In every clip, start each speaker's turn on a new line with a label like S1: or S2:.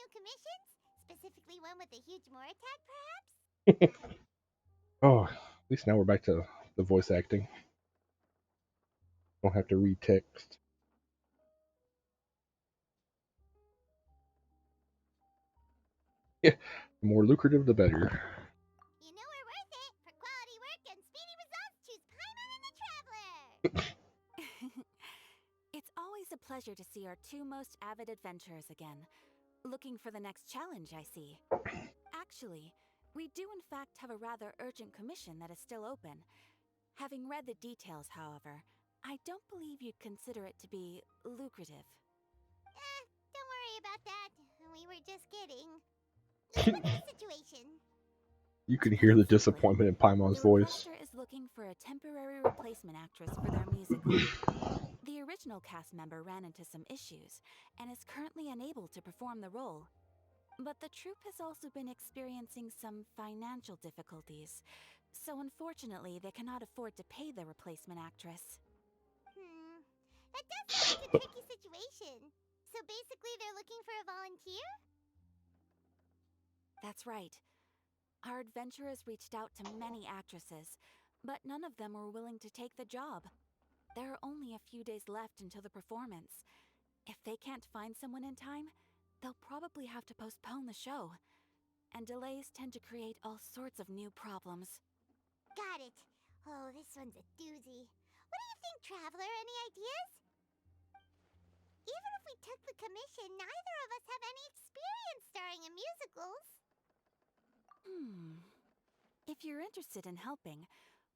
S1: new commissions? Specifically one with a huge more attack, perhaps?
S2: Oh, at least now we're back to the voice acting. Don't have to read text. Yeah, the more lucrative, the better.
S1: You know we're worth it. For quality work and speedy results, choose Paimon and the Traveler.
S3: It's always a pleasure to see our two most avid adventurers again. Looking for the next challenge, I see. Actually, we do in fact have a rather urgent commission that is still open. Having read the details, however, I don't believe you'd consider it to be lucrative.
S1: Don't worry about that. We were just kidding. So what's the situation?
S2: You
S3: To
S2: can
S3: put
S2: hear
S3: it
S2: the
S3: simply,
S2: disappointment in Paimon's
S3: the
S2: voice.
S3: requester is looking for a temporary replacement actress for their musical. The original cast member ran into some issues and is currently unable to perform the role. But the troupe has also been experiencing some financial difficulties, so unfortunately they cannot afford to pay the replacement actress.
S1: Hmm. That does sound like a tricky situation. So basically they're looking for a volunteer?
S3: That's right. Our adventurers reached out to many actresses, but none of them were willing to take the job. There are only a few days left until the performance. If they can't find someone in time, they'll probably have to postpone the show. And delays tend to create all sorts of new problems.
S1: Got it. Oh, this one's a doozy. What do you think, Traveler? Any ideas? Even if we took the commission, neither of us have any experience starring in musicals.
S3: If you're interested in helping,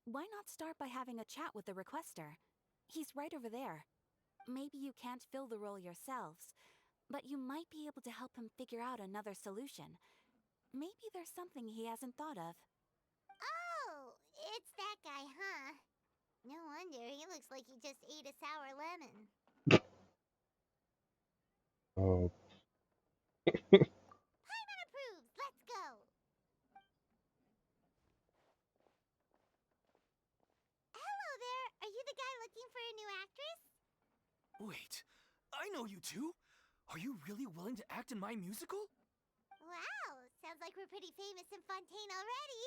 S3: why not start by having a chat with the requester? He's right over there. Maybe you can't fill the role yourselves, but you might be able to help him figure out another solution. Maybe there's something he hasn't thought of.
S1: Oh, it's that guy, huh? No wonder, he looks like he just ate a sour lemon.
S2: Oh,
S1: Paimon approves, let's go! Hello there, are you the guy looking for a new actress?
S4: Wait, I know you two! Are you really willing to act in my musical?
S1: Wow, sounds like we're pretty famous in Fontaine already.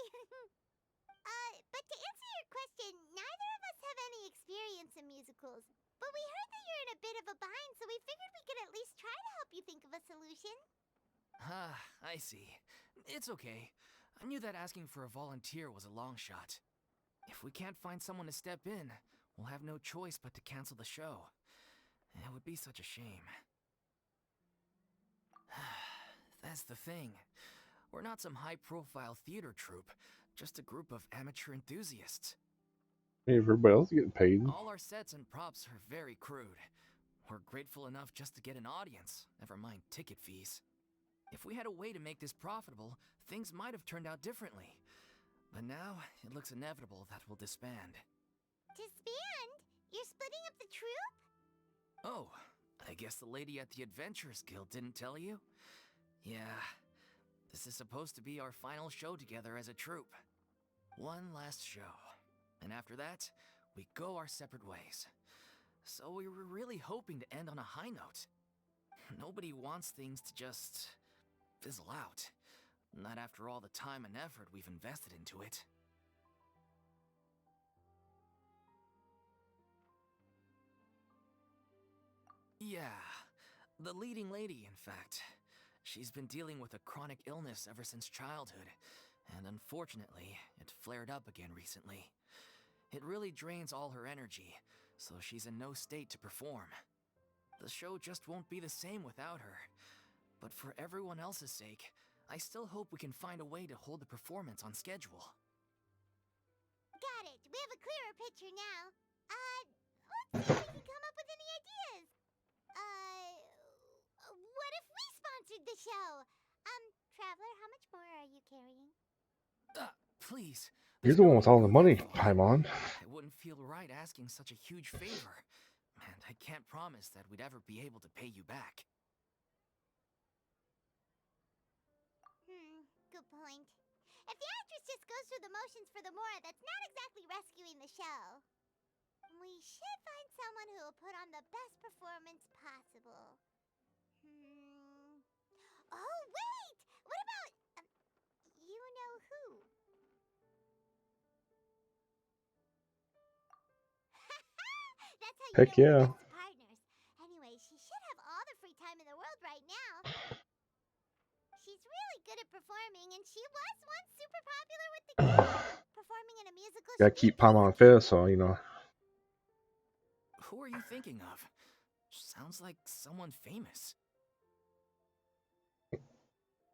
S1: But to answer your question, neither of us have any experience in musicals. But we heard that you're in a bit of a bind, so we figured we could at least try to help you think of a solution.
S4: Ah, I see. It's okay. I knew that asking for a volunteer was a long shot. If we can't find someone to step in, we'll have no choice but to cancel the show. It would be such a shame. That's the thing. We're not some high-profile theater troupe, just a group of amateur enthusiasts.
S2: hey, everybody else is getting paid.
S4: All our sets and props are very crude. We're grateful enough just to get an audience, never mind ticket fees. If we had a way to make this profitable, things might have turned out differently. But now, it looks inevitable that we'll disband.
S1: Disband? You're splitting up the troupe?
S4: Oh, I guess the lady at the Adventurers Guild didn't tell you? Yeah, this is supposed to be our final show together as a troupe. One last show. And after that, we go our separate ways. So we were really hoping to end on a high note. Nobody wants things to just fizzle out. Not after all the time and effort we've invested into it. Yeah, the leading lady, in fact. She's been dealing with a chronic illness ever since childhood, and unfortunately, it flared up again recently. It really drains all her energy, so she's in no state to perform. The show just won't be the same without her. But for everyone else's sake, I still hope we can find a way to hold the performance on schedule.
S1: Got it. We have a clearer picture now. Let's see if we can come up with any ideas. What if we sponsored the show? Traveler, how much more are you carrying?
S4: Please,
S2: You're
S4: there's
S2: the
S4: no
S2: one with
S4: need to
S2: all the
S4: go that
S2: money,
S4: far.
S2: Paimon.
S4: It wouldn't feel right asking such a huge favor, and I can't promise that we'd ever be able to pay you back.
S1: Good point. If the actress just goes through the motions for the Mora, that's not exactly rescuing the show. We should find someone who will put on the best performance possible. Oh, wait! What about, you know who? That's how you
S2: Heck
S1: know we're the
S2: yeah.
S1: best of partners. Anyway, she should have all the free time in the world right now. She's really good at performing, and she was once super popular with the kids. Performing in a musical
S2: Gotta
S1: should be a
S2: keep Palm
S1: piece
S2: on
S1: of cake.
S2: Fez, so
S4: Who are you thinking of? Sounds like someone famous.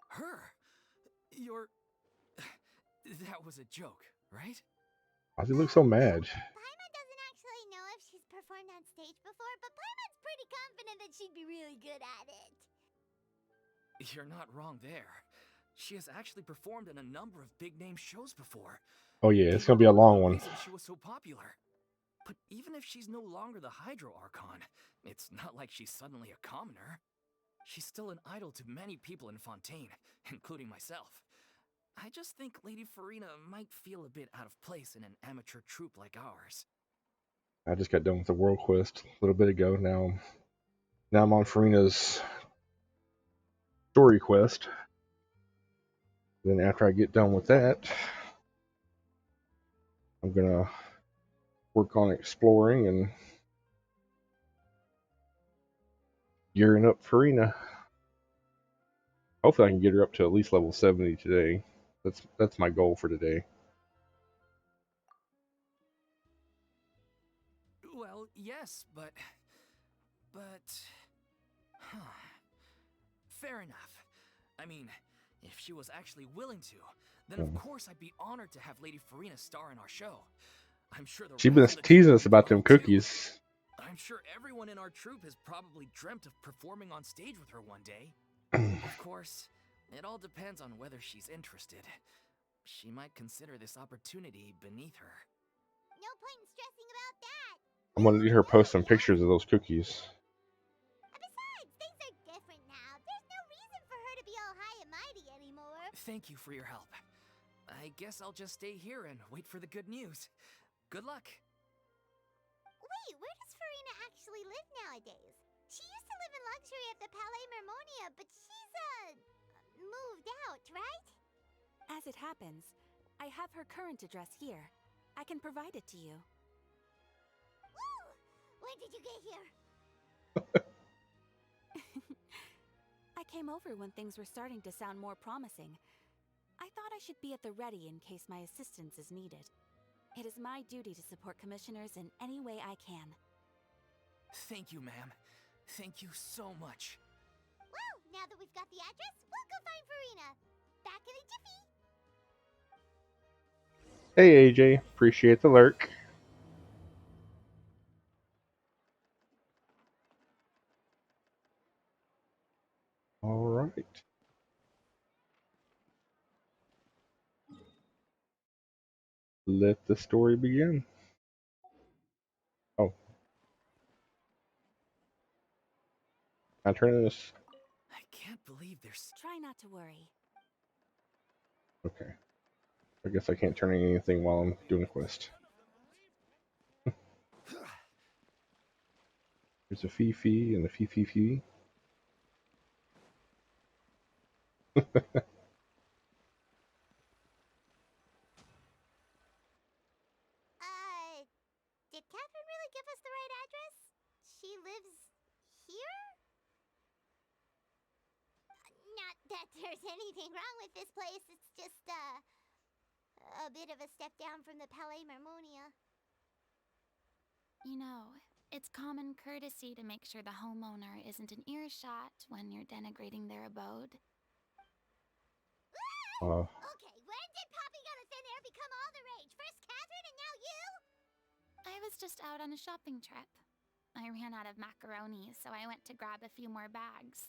S4: Her? You're. That was a joke, right?
S2: why does he look so
S1: Well,
S2: mad?
S1: Paimon doesn't actually know if she's performed on stage before, but Paimon's pretty confident that she'd be really good at it.
S4: You're not wrong there. She has actually performed in a number of big name shows before.
S2: Oh yeah,
S4: They
S2: it's gonna
S4: were
S2: be a
S4: one of the
S2: long one.
S4: reasons she was so popular. But even if she's no longer the Hydro Archon, it's not like she's suddenly a commoner. She's still an idol to many people in Fontaine, including myself. I just think Lady Furina might feel a bit out of place in an amateur troupe like ours.
S2: I just got done with the world quest a little bit ago. Now I'm on Furina's story quest. Then after I get done with that, I'm gonna work on exploring and gearing up Furina. Hopefully I can get her up to at least level 70 today. That's my goal for today.
S4: Well, yes, but... Huh. Fair enough. I mean, if she was actually willing to, then of course I'd be honored to have Lady Furina star in our show. I'm sure the
S2: She's been
S4: rest of the troupe
S2: teasing
S4: would
S2: us
S4: be
S2: about them
S4: thrilled too.
S2: cookies.
S4: I'm sure everyone in our troupe has probably dreamt of performing on stage with her one day. Of course, it all depends on whether she's interested. She might consider this opportunity beneath her.
S1: No point in stressing about that.
S2: I'm gonna need her to post some pictures of those cookies.
S1: And besides, things are different now. There's no reason for her to be all high and mighty anymore.
S4: Thank you for your help. I guess I'll just stay here and wait for the good news. Good luck.
S1: Wait, where does Furina actually live nowadays? She used to live in luxury at the Palais Mermonia, but she's, moved out, right?
S3: As it happens, I have her current address here. I can provide it to you.
S1: Woo! When did you get here?
S3: I came over when things were starting to sound more promising. I thought I should be at the ready in case my assistance is needed. It is my duty to support commissioners in any way I can.
S4: Thank you, ma'am. Thank you so much.
S1: Well, now that we've got the address, we'll go find Furina. Back in a jiffy.
S2: Hey AJ, appreciate the lurk. All right. Let the story begin. Oh, I'm turning this.
S4: I can't believe there's...
S3: Try not to worry.
S2: Okay. I guess I can't turn anything while I'm doing a quest. There's a Fifi and a Fifi.
S1: Did Catherine really give us the right address? She lives here? Not that there's anything wrong with this place. It's just, a bit of a step down from the Palais Mermonia.
S5: You know, it's common courtesy to make sure the homeowner isn't in earshot when you're denigrating their abode.
S1: Okay, when did popping out of thin air become all the rage? First Catherine and now you?
S5: I was just out on a shopping trip. I ran out of macaroni, so I went to grab a few more bags.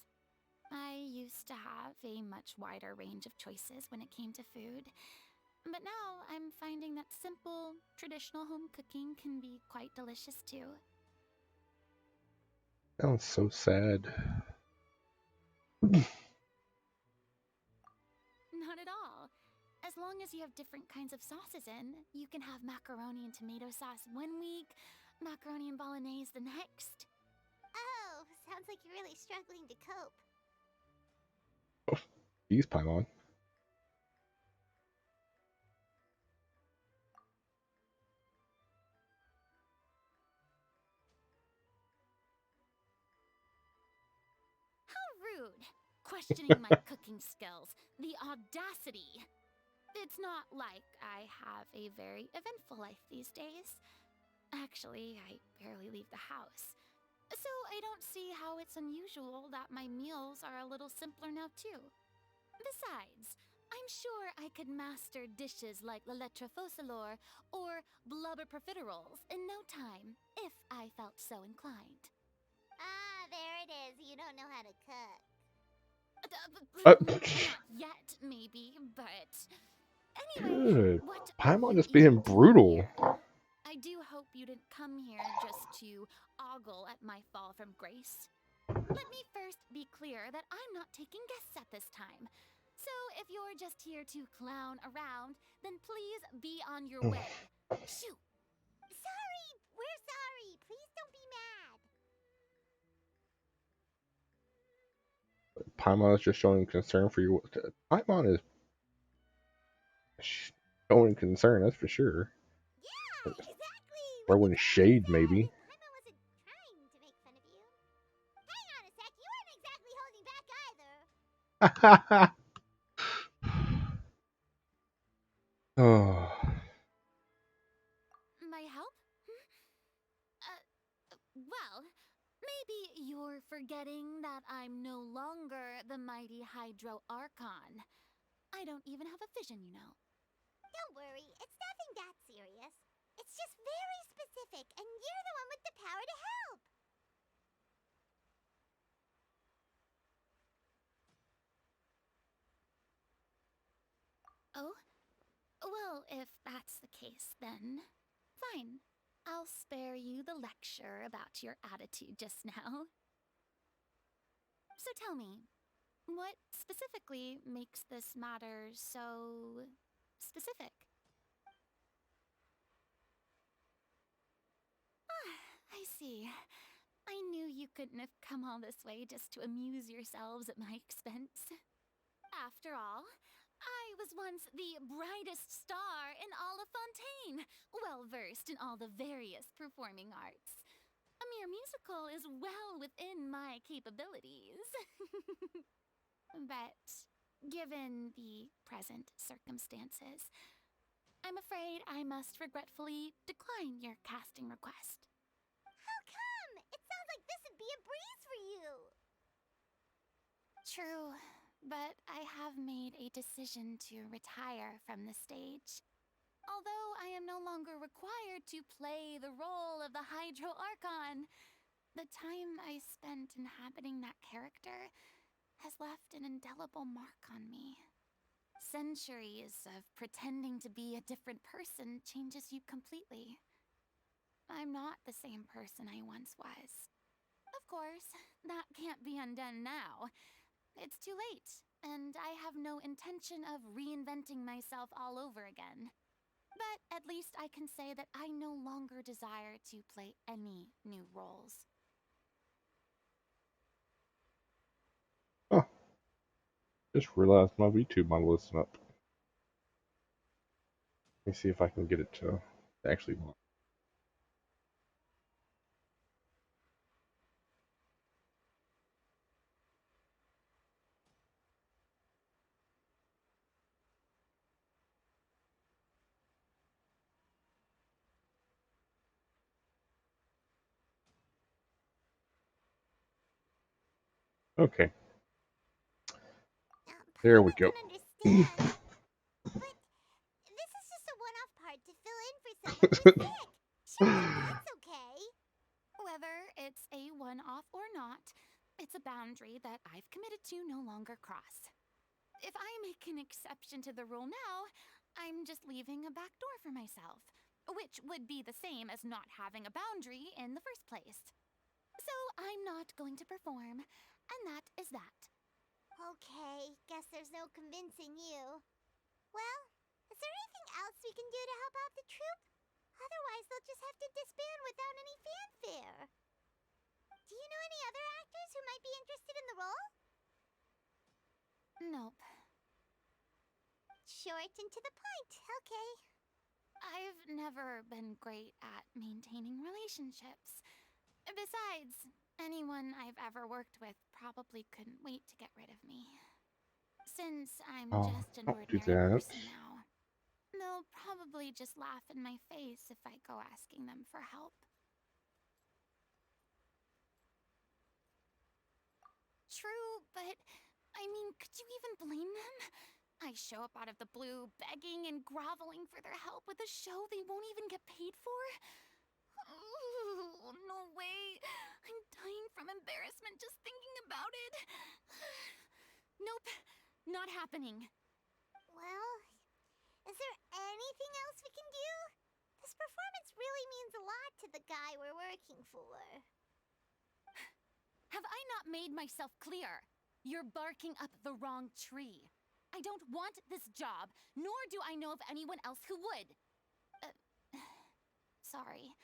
S5: I used to have a much wider range of choices when it came to food, but now I'm finding that simple, traditional home cooking can be quite delicious too.
S2: Sounds so sad.
S5: Not at all. As long as you have different kinds of sauces in, you can have macaroni and tomato sauce one week, macaroni and bolognese the next.
S1: Oh, sounds like you're really struggling to cope.
S2: He's Paimon.
S5: How rude! Questioning my cooking skills. The audacity! It's not like I have a very eventful life these days. Actually, I barely leave the house. So I don't see how it's unusual that my meals are a little simpler now, too. Besides, I'm sure I could master dishes like la lettre faucilor or blubber profiteroles in no time, if I felt so inclined.
S1: Ah, there it is. You don't know how to cook.
S5: Not yet, maybe, but... Anyway,
S2: Good.
S5: what are
S2: Paimon
S5: you
S2: just being
S5: even doing
S2: brutal.
S5: here? I do hope you didn't come here just to ogle at my fall from grace. Let me first be clear that I'm not taking guests at this time. So if you're just here to clown around, then please be on your way. Shoo!
S1: Sorry! We're sorry! Please don't be mad!
S2: Paimon is just showing concern for you. Paimon is showing concern, that's for sure.
S1: Yeah, exactly!
S2: Throwing shade, maybe.
S1: Paimon wasn't trying to make fun of you. Hang on a sec, you weren't exactly holding back either.
S2: Oh,
S5: My help? Well, maybe you're forgetting that I'm no longer the mighty Hydro Archon. I don't even have a vision, you know.
S1: Don't worry, it's nothing that serious. It's just very specific, and you're the one with the power to help.
S5: Oh? Well, if that's the case, then fine. I'll spare you the lecture about your attitude just now. So tell me, what specifically makes this matter so specific? Ah, I see. I knew you couldn't have come all this way just to amuse yourselves at my expense. After all, I was once the brightest star in all of Fontaine, well versed in all the various performing arts. A mere musical is well within my capabilities. But given the present circumstances, I'm afraid I must regretfully decline your casting request.
S1: How come? It sounds like this would be a breeze for you.
S5: True, but I have made a decision to retire from the stage. Although I am no longer required to play the role of the Hydro Archon, the time I spent inhabiting that character has left an indelible mark on me. Centuries of pretending to be a different person changes you completely. I'm not the same person I once was. Of course, that can't be undone now. It's too late, and I have no intention of reinventing myself all over again. But at least I can say that I no longer desire to play any new roles.
S2: oh, just realized my VTube model isn't up. Let me see if I can get it to actually launch. Okay, there we
S1: Paimon
S2: go.
S1: can understand. But this is just a one-off part to fill in for someone who's sick. She said that's okay.
S5: Whether it's a one-off or not, it's a boundary that I've committed to no longer cross. If I make an exception to the rule now, I'm just leaving a back door for myself, which would be the same as not having a boundary in the first place. So I'm not going to perform, and that is that.
S1: Okay, guess there's no convincing you. Well, is there anything else we can do to help out the troupe? Otherwise, they'll just have to disband without any fanfare. Do you know any other actors who might be interested in the role?
S5: Nope.
S1: Short and to the point. Okay.
S5: I've never been great at maintaining relationships. Besides, anyone I've ever worked with probably couldn't wait to get rid of me. Since I'm
S2: Oh,
S5: just an
S2: don't do
S5: ordinary
S2: that.
S5: person now, they'll probably just laugh in my face if I go asking them for help. True, but I mean, could you even blame them? I show up out of the blue, begging and groveling for their help with a show they won't even get paid for? Ooh, no way. I'm dying from embarrassment just thinking about it. Nope, not happening.
S1: Well, is there anything else we can do? This performance really means a lot to the guy we're working for.
S5: Have I not made myself clear? You're barking up the wrong tree. I don't want this job, nor do I know of anyone else who would. Sorry.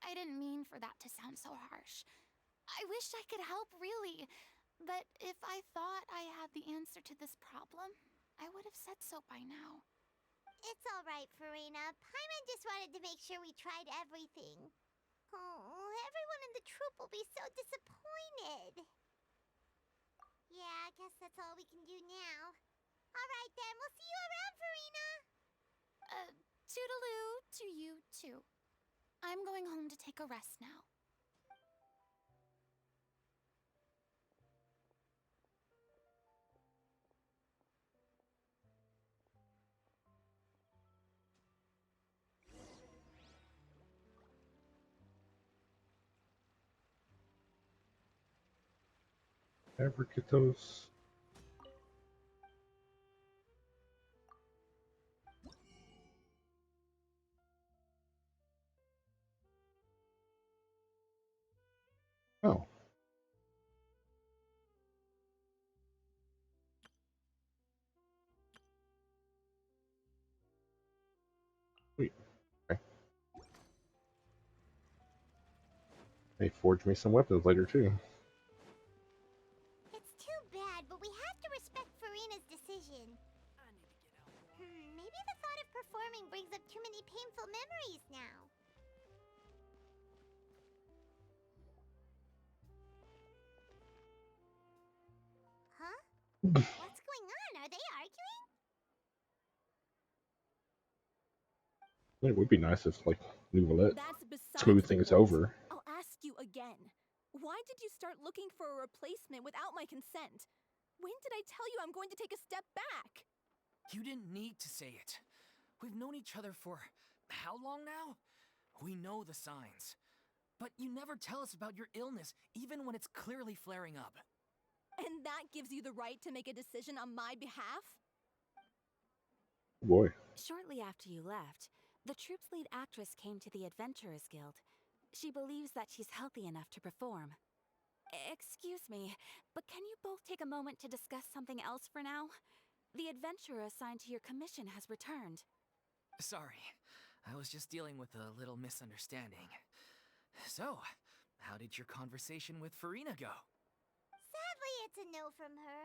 S5: I didn't mean for that to sound so harsh. I wish I could help, really. But if I thought I had the answer to this problem, I would have said so by now.
S1: It's all right, Furina. Paimon just wanted to make sure we tried everything. Oh, everyone in the troupe will be so disappointed. Yeah, I guess that's all we can do now. All right then, we'll see you around, Furina.
S5: Toodaloo to you too. I'm going home to take a rest now.
S2: Ever get those? Oh. Sweet. Okay. They forge me some weapons later too.
S1: It's too bad, but we have to respect Furina's decision. Maybe the thought of performing brings up too many painful memories now. Huh? What's going on? Are they arguing?
S2: It would be nice if, like, we would let
S6: That's besides
S2: smooth
S6: the
S2: things
S6: point.
S2: over.
S6: I'll ask you again. Why did you start looking for a replacement without my consent? When did I tell you I'm going to take a step back?
S4: You didn't need to say it. We've known each other for how long now? We know the signs. But you never tell us about your illness, even when it's clearly flaring up.
S6: And that gives you the right to make a decision on my behalf?
S2: Boy.
S3: Shortly after you left, the troupe's lead actress came to the Adventurers Guild. She believes that she's healthy enough to perform. Excuse me, but can you both take a moment to discuss something else for now? The adventurer assigned to your commission has returned.
S4: Sorry, I was just dealing with a little misunderstanding. So, how did your conversation with Furina go?
S1: Sadly, it's a no from her.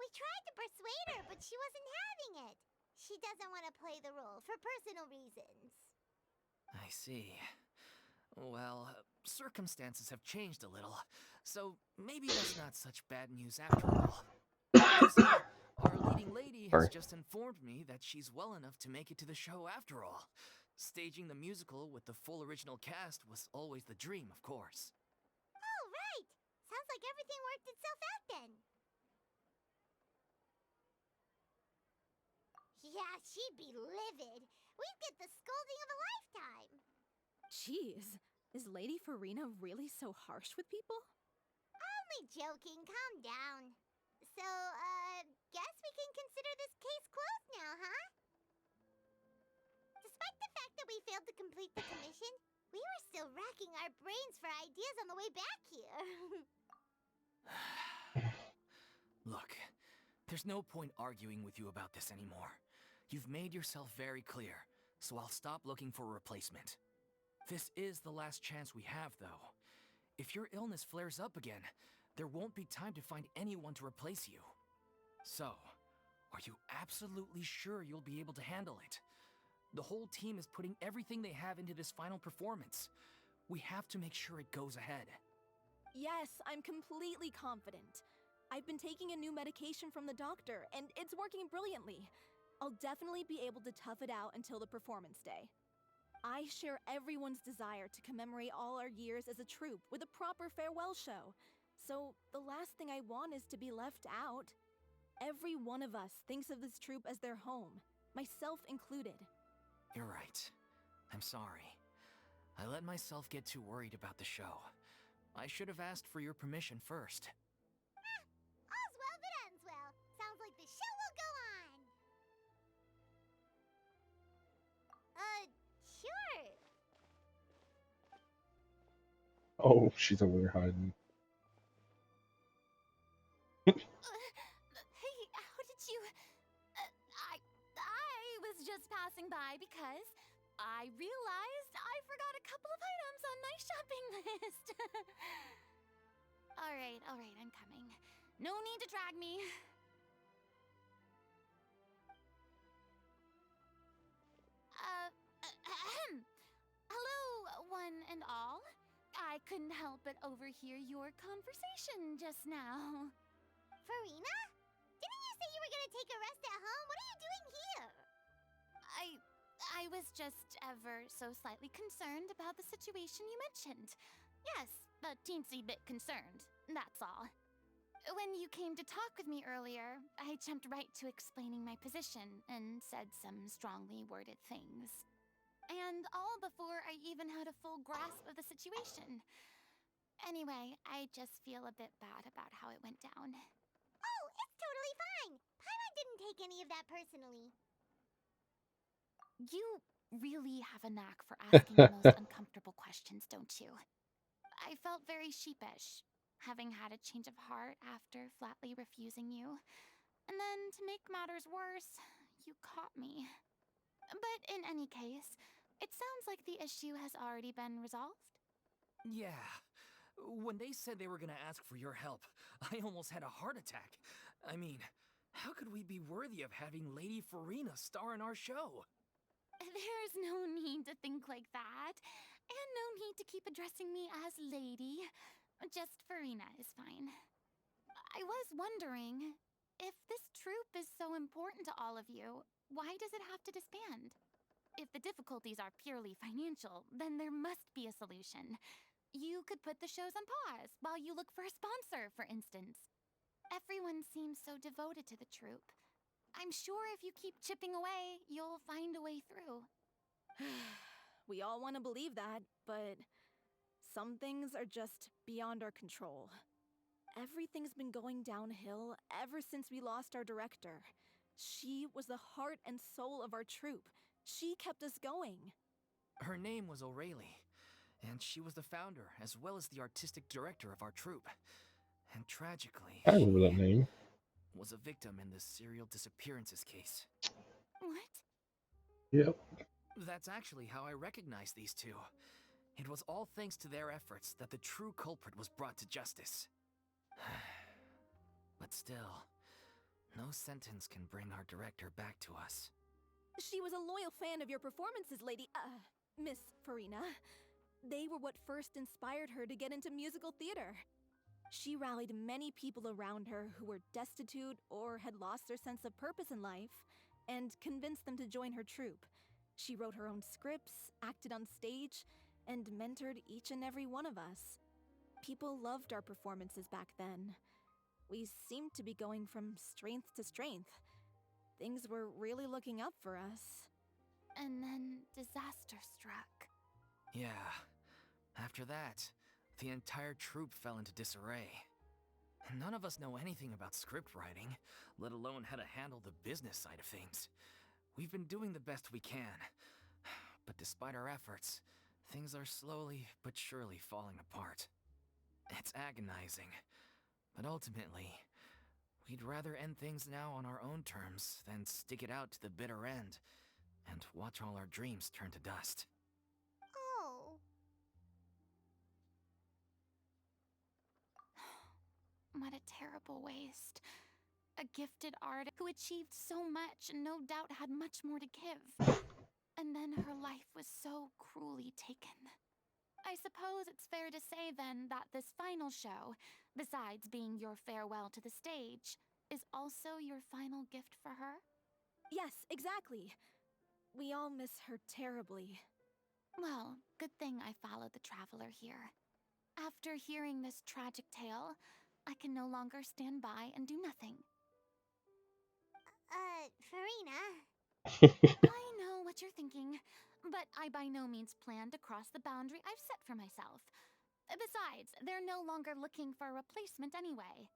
S1: We tried to persuade her, but she wasn't having it. She doesn't want to play the role for personal reasons.
S4: I see. Well, circumstances have changed a little, so maybe that's not such bad news after all. You see, our leading lady has
S2: Sorry.
S4: just informed me that she's well enough to make it to the show after all. Staging the musical with the full original cast was always the dream, of course.
S1: Oh, right! Sounds like everything worked itself out then. Yeah, she'd be livid. We'd get the scolding of a lifetime.
S6: Jeez, is Lady Furina really so harsh with people?
S1: Only joking, calm down. So, guess we can consider this case closed now, huh? Despite the fact that we failed to complete the commission, we were still racking our brains for ideas on the way back here.
S4: Look, there's no point arguing with you about this anymore. You've made yourself very clear, so I'll stop looking for a replacement. This is the last chance we have, though. If your illness flares up again, there won't be time to find anyone to replace you. So, are you absolutely sure you'll be able to handle it? The whole team is putting everything they have into this final performance. We have to make sure it goes ahead.
S6: Yes, I'm completely confident. I've been taking a new medication from the doctor, and it's working brilliantly. I'll definitely be able to tough it out until the performance day. I share everyone's desire to commemorate all our years as a troupe with a proper farewell show. So, the last thing I want is to be left out. Every one of us thinks of this troupe as their home, myself included.
S4: You're right. I'm sorry. I let myself get too worried about the show. I should have asked for your permission first.
S1: All's well that ends well. Sounds like the show will go on. Sure.
S2: Oh, she's over there hiding.
S5: Hey, how did you... I was just passing by because I realized I forgot a couple of items on my shopping list. All right, I'm coming. No need to drag me. Hello, one and all. I couldn't help but overhear your conversation just now.
S1: Furina? Didn't you say you were gonna take a rest at home? What are you doing here?
S5: I was just ever so slightly concerned about the situation you mentioned. Yes, a teensy bit concerned, that's all. When you came to talk with me earlier, I jumped right to explaining my position and said some strongly worded things. And all before I even had a full grasp of the situation. Anyway, I just feel a bit bad about how it went down.
S1: Oh, it's totally fine. Paimon didn't take any of that personally.
S5: You really have a knack for asking the most uncomfortable questions, don't you? I felt very sheepish, having had a change of heart after flatly refusing you. And then, to make matters worse, you caught me. But in any case, it sounds like the issue has already been resolved.
S4: Yeah. When they said they were gonna ask for your help, I almost had a heart attack. I mean, how could we be worthy of having Lady Furina star in our show?
S5: There's no need to think like that, and no need to keep addressing me as lady. Just Furina is fine. I was wondering, if this troupe is so important to all of you, why does it have to disband? If the difficulties are purely financial, then there must be a solution. You could put the shows on pause while you look for a sponsor, for instance. Everyone seems so devoted to the troupe. I'm sure if you keep chipping away, you'll find a way through.
S6: We all want to believe that, but some things are just beyond our control. Everything's been going downhill ever since we lost our director. She was the heart and soul of our troupe. She kept us going.
S4: Her name was O'Reilly, and she was the founder as well as the artistic director of our troupe. And tragically,
S2: I remember that
S4: she
S2: name.
S4: was a victim in the serial disappearances case.
S5: What?
S2: Yep.
S4: That's actually how I recognized these two. It was all thanks to their efforts that the true culprit was brought to justice. But still, no sentence can bring our director back to us.
S6: She was a loyal fan of your performances, Miss Furina. They were what first inspired her to get into musical theater. She rallied many people around her who were destitute or had lost their sense of purpose in life, and convinced them to join her troupe. She wrote her own scripts, acted on stage, and mentored each and every one of us. People loved our performances back then. We seemed to be going from strength to strength. Things were really looking up for us.
S5: And then disaster struck.
S4: Yeah. After that, the entire troupe fell into disarray. None of us know anything about script writing, let alone how to handle the business side of things. We've been doing the best we can. But despite our efforts, things are slowly but surely falling apart. It's agonizing. But ultimately, we'd rather end things now on our own terms than stick it out to the bitter end and watch all our dreams turn to dust.
S1: Oh.
S5: What a terrible waste. a gifted artist who achieved so much and no doubt had much more to give. And then her life was so cruelly taken. I suppose it's fair to say then that this final show, besides being your farewell to the stage, is also your final gift for her?
S6: Yes, exactly. We all miss her terribly.
S5: Well, good thing I followed the traveler here. After hearing this tragic tale, I can no longer stand by and do nothing.
S1: Furina.
S5: I know what you're thinking, but I by no means plan to cross the boundary I've set for myself. Besides, they're no longer looking for a replacement anyway.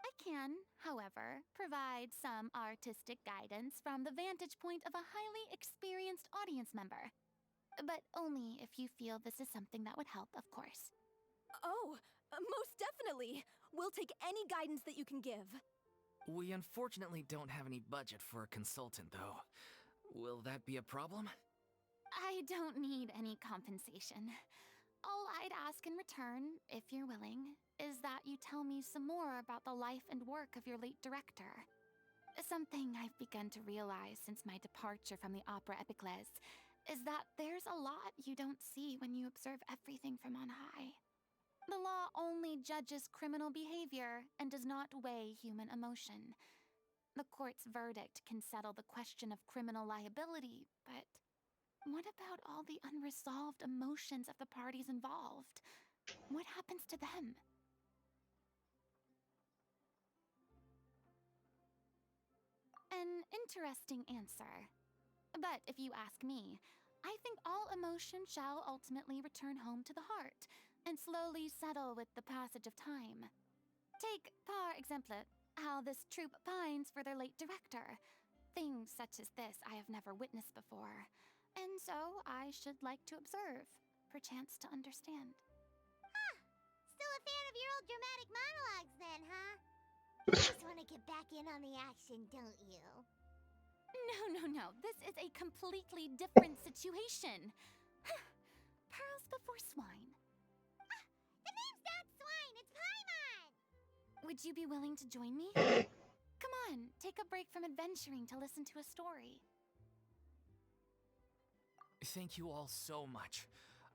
S5: I can, however, provide some artistic guidance from the vantage point of a highly experienced audience member. But only if you feel this is something that would help, of course.
S6: Oh, most definitely. We'll take any guidance that you can give.
S4: We unfortunately don't have any budget for a consultant, though. Will that be a problem?
S5: I don't need any compensation. All I'd ask in return, if you're willing, is that you tell me some more about the life and work of your late director. Something I've begun to realize since my departure from the Opera Epiclese is that there's a lot you don't see when you observe everything from on high. The law only judges criminal behavior and does not weigh human emotion. The court's verdict can settle the question of criminal liability, but what about all the unresolved emotions of the parties involved? What happens to them? An interesting answer. But if you ask me, I think all emotion shall ultimately return home to the heart and slowly settle with the passage of time. Take, par exemple, how this troupe pines for their late director. Things such as this I have never witnessed before, and so I should like to observe, perchance to understand.
S1: Still a fan of your old dramatic monologues then, huh? You just want to get back in on the action, don't you?
S5: No. This is a completely different situation. Pearls before swine.
S1: The name's not Swine, it's Paimon!
S5: Would you be willing to join me? Come on, take a break from adventuring to listen to a story.
S4: Thank you all so much.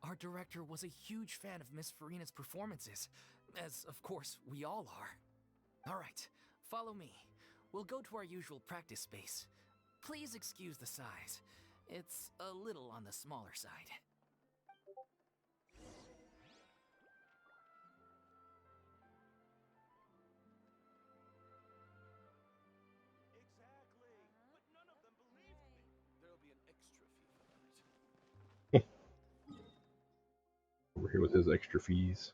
S4: Our director was a huge fan of Miss Furina's performances, as of course we all are. All right, follow me. We'll go to our usual practice space. Please excuse the size. It's a little on the smaller side.
S7: Exactly. But none of them believed me. There'll be an extra fee for that.
S2: Over here with his extra fees.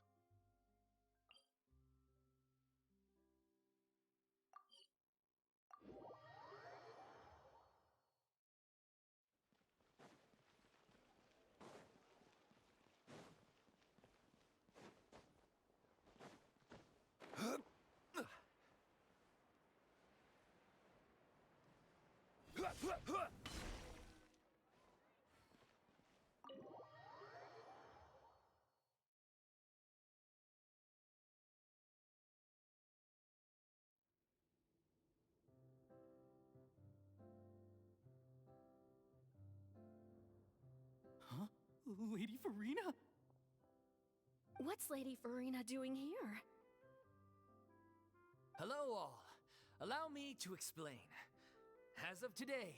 S4: Huh? Lady Furina?
S6: What's Lady Furina doing here?
S4: Hello all. Allow me to explain. As of today,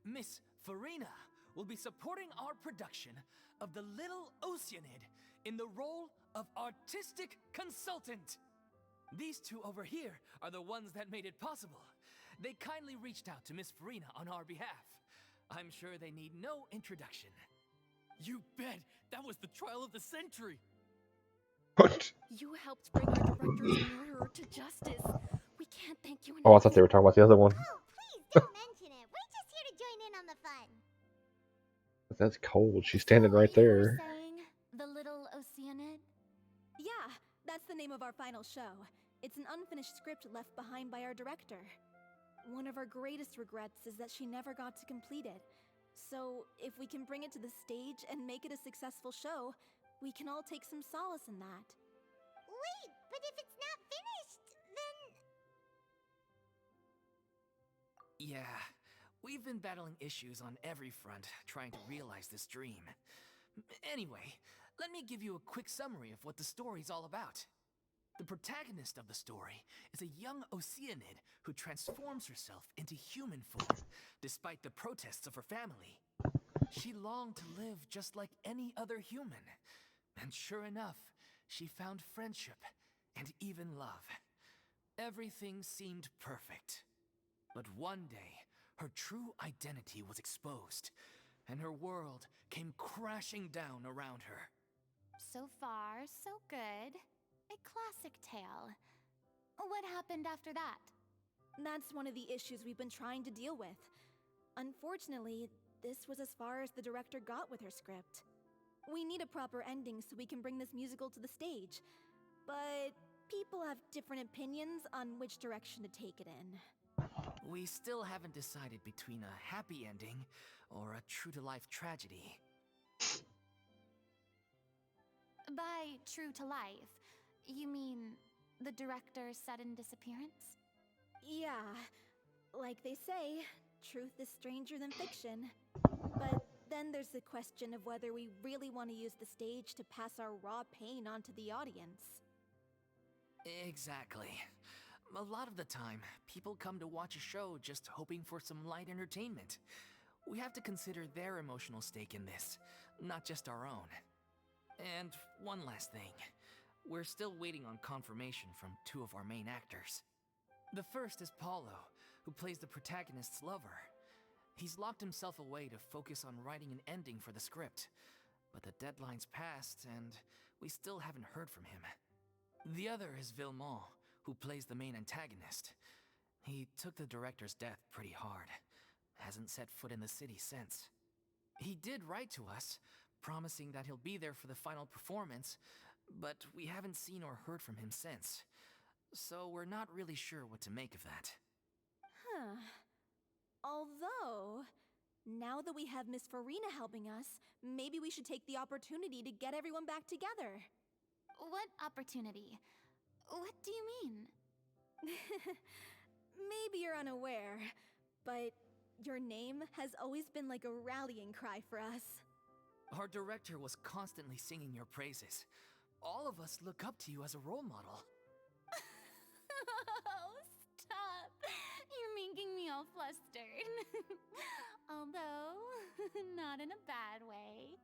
S4: Miss Furina will be supporting our production of The Little Oceanid in the role of artistic consultant. These two over here are the ones that made it possible. They kindly reached out to Miss Furina on our behalf. I'm sure they need no introduction. You bet! That was the trial of the century!
S2: What?
S6: You helped bring our director's murderer to justice. We can't thank you enough.
S2: Oh, I thought they were talking about the other one.
S1: Oh, please don't mention it. We're just here to join in on the fun.
S2: That's cold. She's
S5: So
S2: standing right
S5: you were
S2: there.
S5: saying The Little Oceanid?
S6: Yeah, that's the name of our final show. It's an unfinished script left behind by our director. One of our greatest regrets is that she never got to complete it. So, if we can bring it to the stage and make it a successful show, we can all take some solace in that.
S1: Wait, but if it's not finished,
S4: Yeah, we've been battling issues on every front trying to realize this dream. Anyway, let me give you a quick summary of what the story's all about. The protagonist of the story is a young Oceanid who transforms herself into human form, despite the protests of her family. She longed to live just like any other human, and sure enough, she found friendship and even love. Everything seemed perfect. But one day, her true identity was exposed, and her world came crashing down around her.
S5: So far, so good. A classic tale. What happened after that?
S6: That's one of the issues we've been trying to deal with. Unfortunately, this was as far as the director got with her script. We need a proper ending so we can bring this musical to the stage. But people have different opinions on which direction to take it in.
S4: We still haven't decided between a happy ending or a true-to-life tragedy.
S5: By true to life, you mean the director's sudden disappearance?
S6: Yeah, like they say, truth is stranger than fiction. But then there's the question of whether we really want to use the stage to pass our raw pain onto the audience.
S4: Exactly. A lot of the time, people come to watch a show just hoping for some light entertainment. We have to consider their emotional stake in this, not just our own. And one last thing. We're still waiting on confirmation from two of our main actors. The first is Paulo, who plays the protagonist's lover. He's locked himself away to focus on writing an ending for the script, but the deadline's passed and we still haven't heard from him. The other is Villemont, who plays the main antagonist. He took the director's death pretty hard. Hasn't set foot in the city since. He did write to us, promising that he'll be there for the final performance, but we haven't seen or heard from him since. So we're not really sure what to make of that.
S6: Huh. Although, now that we have Miss Furina helping us, maybe we should take the opportunity to get everyone back together.
S5: What opportunity? What do you mean?
S6: Maybe you're unaware, but your name has always been like a rallying cry for us.
S4: Our director was constantly singing your praises. All of us look up to you as a role model.
S5: Oh, stop! You're making me all flustered. Although, not in a bad way.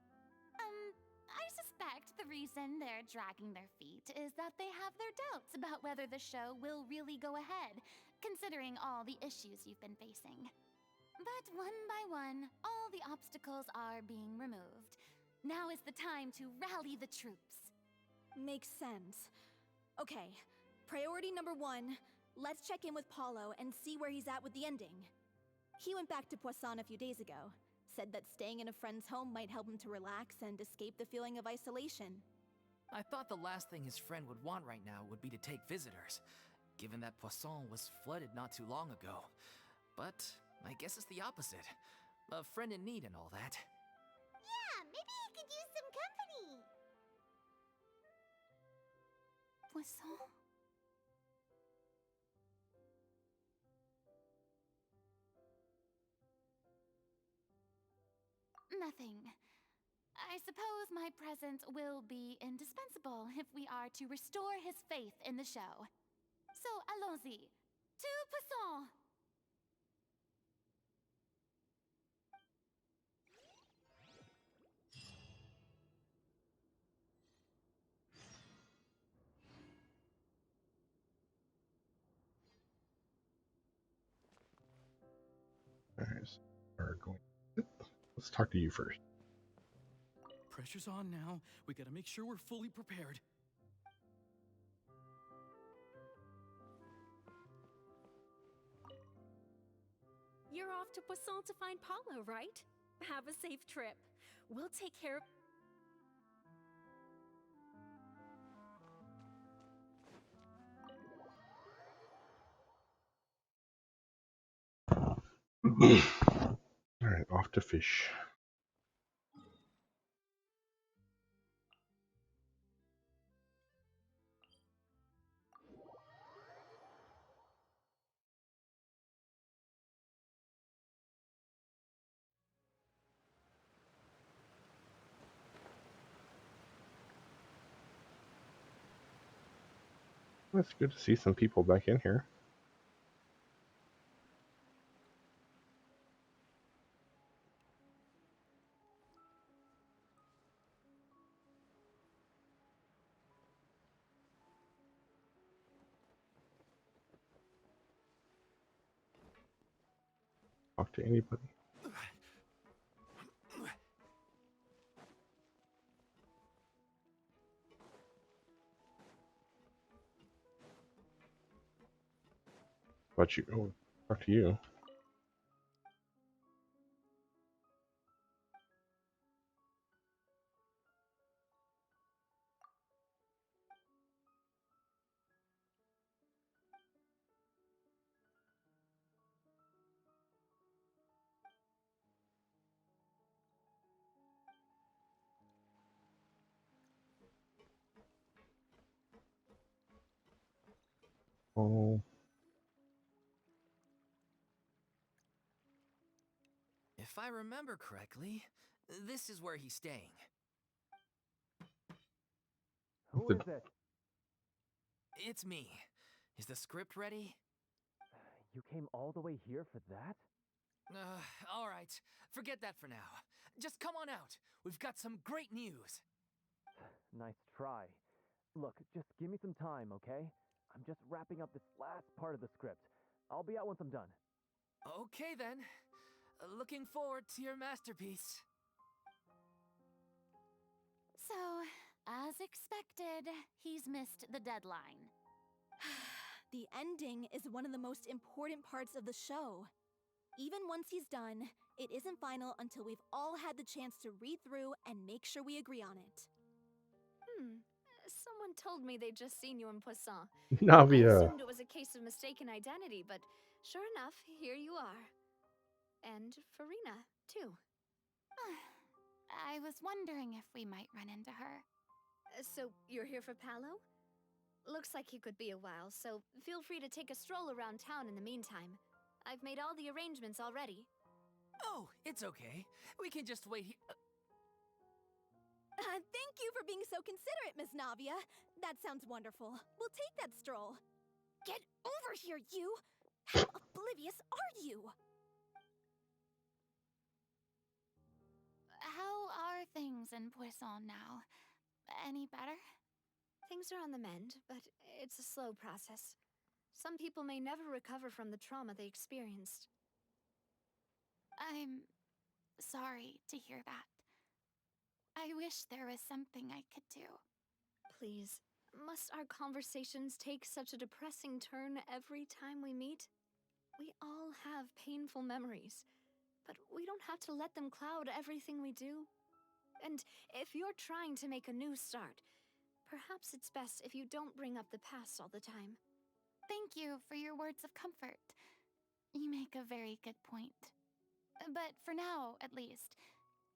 S5: I suspect the reason they're dragging their feet is that they have their doubts about whether the show will really go ahead, considering all the issues you've been facing. But one by one, all the obstacles are being removed. Now is the time to rally the troops.
S6: Makes sense. Okay, priority number 1, let's check in with Paulo and see where he's at with the ending. He went back to Poisson a few days ago, said that staying in a friend's home might help him to relax and escape the feeling of isolation.
S4: I thought the last thing his friend would want right now would be to take visitors, given that Poisson was flooded not too long ago. But I guess it's the opposite. A friend in need and all that.
S1: Yeah, maybe he could use some company.
S5: Poisson? Nothing. I suppose my presence will be indispensable if we are to restore his faith in the show. So, allons-y. To Poisson!
S2: Alright, so we're going. Let's talk to you first.
S8: Pressure's on now. We gotta make sure we're fully prepared.
S9: You're off to Poisson to find Paulo, right? Have a safe trip. We'll take care of...
S2: Alright, off to fish. It's good to see some people back in here. Talk to anybody. About you? Oh, talk to you. Oh,
S4: If I remember correctly, this is where he's staying.
S10: Who
S2: the,
S10: is it?
S4: It's me. Is the script ready?
S10: You came all the way here for that?
S4: All right. Forget that for now. Just come on out. We've got some great news.
S10: Nice try. Look, just give me some time, okay? I'm just wrapping up this last part of the script. I'll be out once I'm done.
S4: Okay then. Looking forward to your masterpiece.
S5: So, as expected, he's missed the deadline.
S6: The ending is one of the most important parts of the show. Even once he's done, it isn't final until we've all had the chance to read through and make sure we agree on it.
S9: Someone told me they'd just seen you in Poisson. I
S2: Navia.
S9: assumed it was a case of mistaken identity, but sure enough, here you are. And Furina, too.
S5: I was wondering if we might run into her.
S9: So, you're here for Paolo? Looks like he could be a while, so feel free to take a stroll around town in the meantime. I've made all the arrangements already.
S4: Oh, it's okay. We can just wait here.
S6: Thank you for being so considerate, Miss Navia. That sounds wonderful. We'll take that stroll. Get over here, you! How oblivious are you?
S5: How are things in Poisson now? Any better?
S9: Things are on the mend, but it's a slow process. Some people may never recover from the trauma they experienced.
S5: I'm sorry to hear that. I wish there was something I could do.
S9: Please, must our conversations take such a depressing turn every time we meet? We all have painful memories, but we don't have to let them cloud everything we do. And if you're trying to make a new start, perhaps it's best if you don't bring up the past all the time.
S5: Thank you for your words of comfort. You make a very good point. But for now, at least,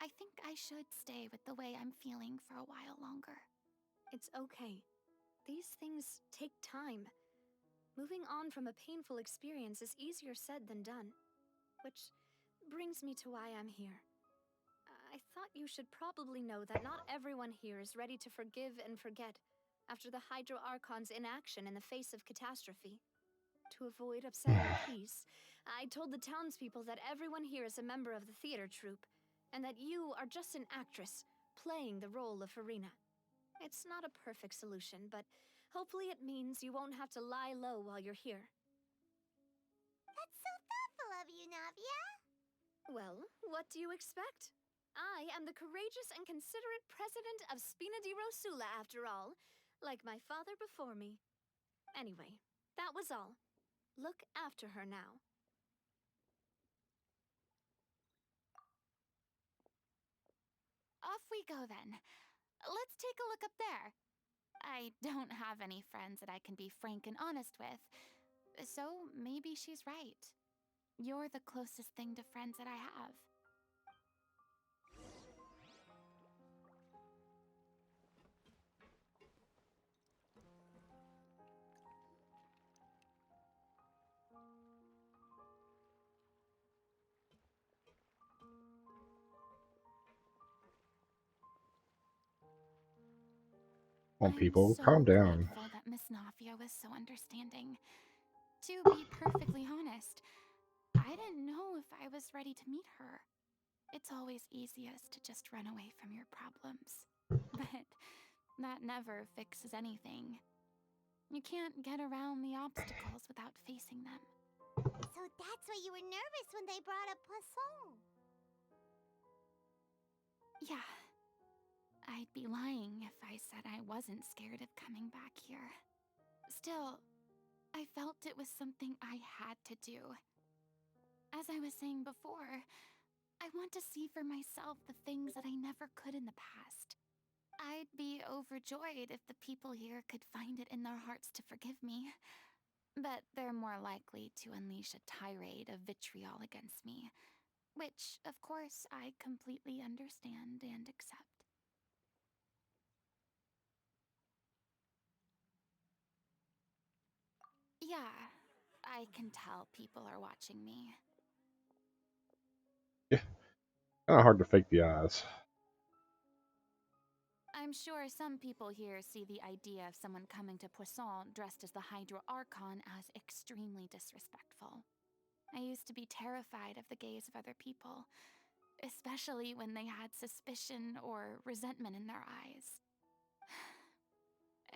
S5: I think I should stay with the way I'm feeling for a while longer.
S9: It's okay. These things take time. Moving on from a painful experience is easier said than done. Which brings me to why I'm here. I thought you should probably know that not everyone here is ready to forgive and forget after the Hydro Archon's inaction in the face of catastrophe. To avoid upsetting the peace, I told the townspeople that everyone here is a member of the theater troupe, and that you are just an actress playing the role of Furina. It's not a perfect solution, but hopefully it means you won't have to lie low while you're here.
S1: That's so thoughtful of you, Navia.
S9: Well, what do you expect? I am the courageous and considerate president of Spina di Rosula, after all, like my father before me. Anyway, that was all. Look after her now.
S5: Off we go then. Let's take a look up there. I don't have any friends that I can be frank and honest with, so maybe she's right. You're the closest thing to friends that I have.
S2: Come on,
S5: I'm
S2: people,
S5: so
S2: calm down.
S5: grateful that Miss Nafia was so understanding. To be perfectly honest, I didn't know if I was ready to meet her. It's always easiest to just run away from your problems. But that never fixes anything. You can't get around the obstacles without facing them.
S1: So that's why you were nervous when they brought up Poisson.
S5: Yeah. I'd be lying if I said I wasn't scared of coming back here. Still, I felt it was something I had to do. As I was saying before, I want to see for myself the things that I never could in the past. I'd be overjoyed if the people here could find it in their hearts to forgive me. But they're more likely to unleash a tirade of vitriol against me, which, of course, I completely understand and accept. Yeah, I can tell people are watching me.
S2: Yeah, kind of hard to fake the eyes.
S5: I'm sure some people here see the idea of someone coming to Poisson dressed as the Hydro Archon as extremely disrespectful. I used to be terrified of the gaze of other people, especially when they had suspicion or resentment in their eyes.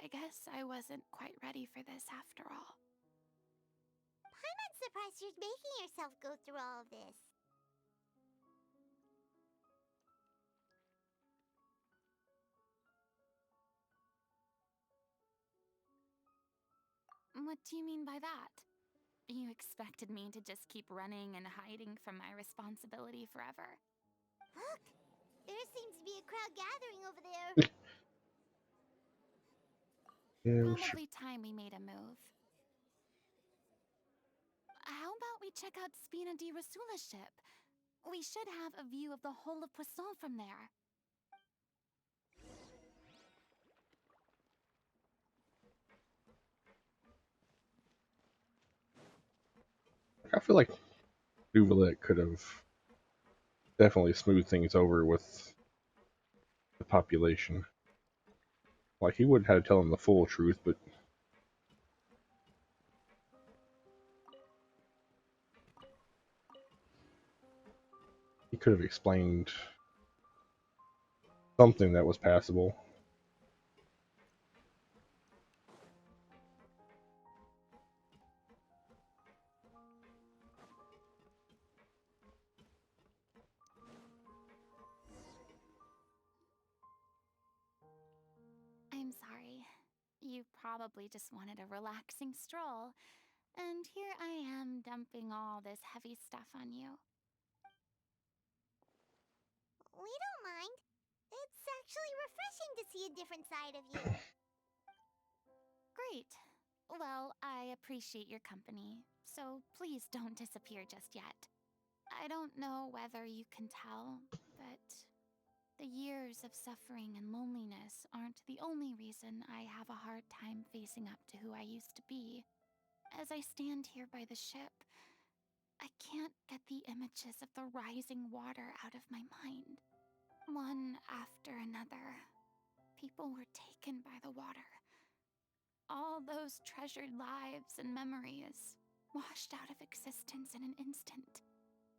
S5: I guess I wasn't quite ready for this after all.
S1: I'm surprised you're making yourself go through all of this.
S5: What do you mean by that? You expected me to just keep running and hiding from my responsibility forever?
S1: Look! There seems to be a crowd gathering over there.
S2: Yeah, sure.
S5: Probably time we made a move. How about we check out Spina di Rasula's ship? We should have a view of the whole of Poisson from there.
S2: I feel like Duvalet could have definitely smoothed things over with the population. Like, he wouldn't have to tell them the full truth, but he could have explained something that was passable.
S5: I'm sorry. You probably just wanted a relaxing stroll, and here I am dumping all this heavy stuff on you.
S1: We don't mind. It's actually refreshing to see a different side of you.
S5: Great. Well, I appreciate your company, so please don't disappear just yet. I don't know whether you can tell, but the years of suffering and loneliness aren't the only reason I have a hard time facing up to who I used to be. As I stand here by the ship, I can't get the images of the rising water out of my mind. One after another, people were taken by the water. All those treasured lives and memories washed out of existence in an instant.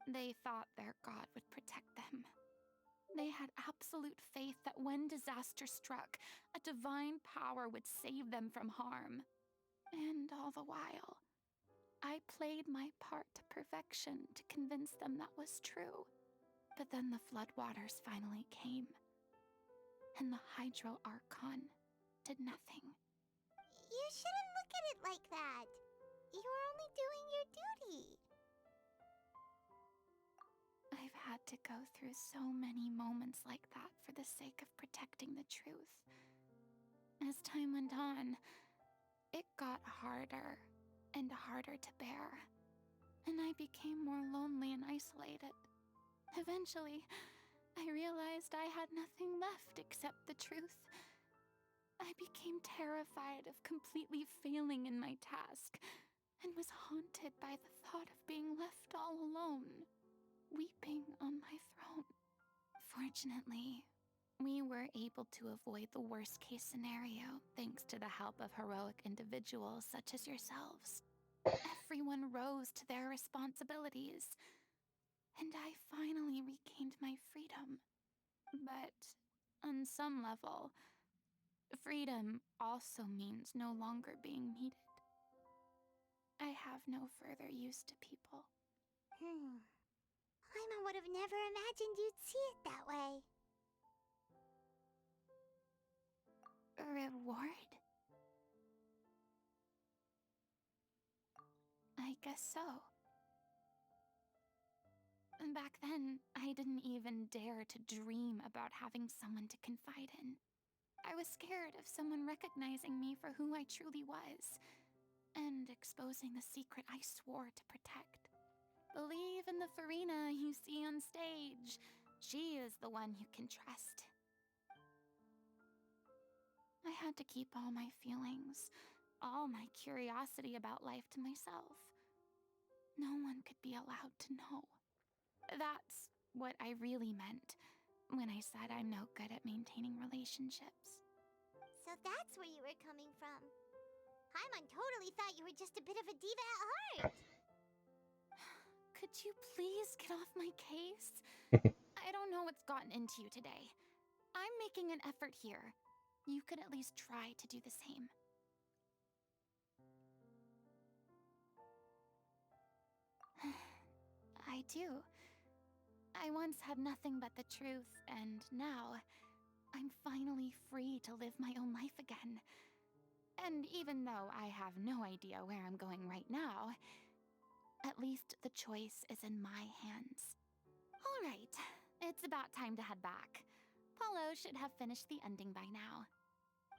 S5: They thought their god would protect them. They had absolute faith that when disaster struck, a divine power would save them from harm. And all the while, I played my part to perfection to convince them that was true. But then the floodwaters finally came, and the Hydro Archon did nothing.
S1: You shouldn't look at it like that. You were only doing your duty.
S5: I've had to go through so many moments like that for the sake of protecting the truth. As time went on, it got harder and harder to bear, and I became more lonely and isolated. Eventually, I realized I had nothing left except the truth. I became terrified of completely failing in my task, and was haunted by the thought of being left all alone, weeping on my throne. Fortunately, We were able to avoid the worst case scenario thanks to the help of heroic individuals such as yourselves. Everyone rose to their responsibilities, and I finally regained my freedom. But on some level, freedom also means no longer being needed. I have no further use to people.
S1: Paimon would have never imagined you'd see it that way.
S5: Reward? I guess so. Back then, I didn't even dare to dream about having someone to confide in. I was scared of someone recognizing me for who I truly was, and exposing the secret I swore to protect. Believe in the Furina you see on stage. She is the one you can trust. I had to keep all my feelings, all my curiosity about life to myself. No one could be allowed to know. That's what I really meant when I said I'm no good at maintaining relationships.
S1: So that's where you were coming from. Paimon totally thought you were just a bit of a diva at heart.
S5: Could you please get off my case? I don't know what's gotten into you today. I'm making an effort here. You could at least try to do the same. I do. I once had nothing but the truth, and now I'm finally free to live my own life again. And even though I have no idea where I'm going right now, at least the choice is in my hands. All right, it's about time to head back. Paulo should have finished the ending by now.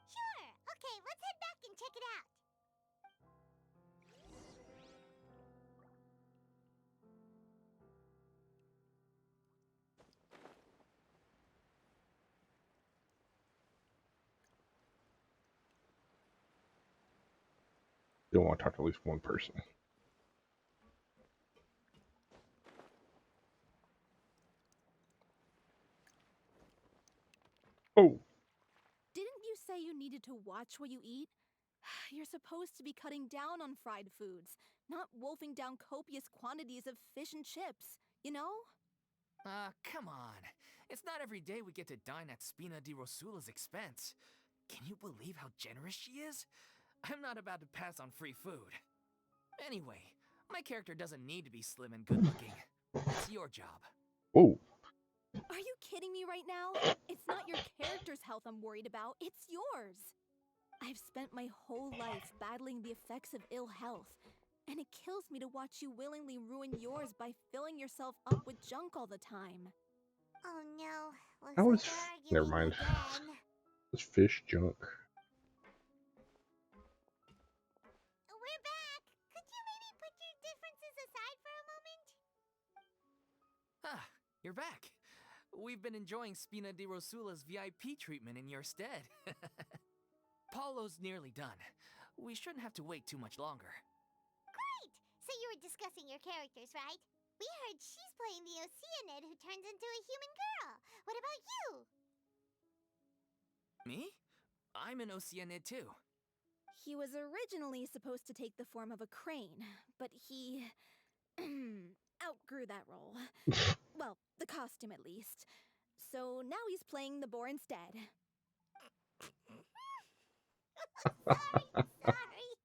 S1: Sure. Okay, let's head back and check it out.
S2: Still want to talk to at least one person. Oh,
S6: Didn't you say you needed to watch what you eat? You're supposed to be cutting down on fried foods, not wolfing down copious quantities of fish and chips, you know?
S4: Come on. It's not every day we get to dine at Spina di Rosula's expense. Can you believe how generous she is? I'm not about to pass on free food. Anyway, my character doesn't need to be slim and good looking. That's your job.
S2: oh,
S6: Are you kidding me right now? It's not your character's health I'm worried about, it's yours. I've spent my whole life battling the effects of ill health, and it kills me to watch you willingly ruin yours by filling yourself up with junk all the time.
S1: Oh no, looks
S2: I
S1: like
S2: was.
S1: they're
S2: Never
S1: arguing
S2: mind.
S1: again.
S2: This fish junk.
S1: We're back. Could you maybe put your differences aside for a moment?
S4: Ah, you're back. We've been enjoying Spina di Rosula's VIP treatment in your stead. Paulo's nearly done. We shouldn't have to wait too much longer.
S1: Great! So you were discussing your characters, right? We heard she's playing the Oceanid who turns into a human girl. What about you?
S4: Me? I'm an Oceanid too.
S6: He was originally supposed to take the form of a crane, but he outgrew that role. Well, the costume at least. So now he's playing the boar instead.
S1: Sorry.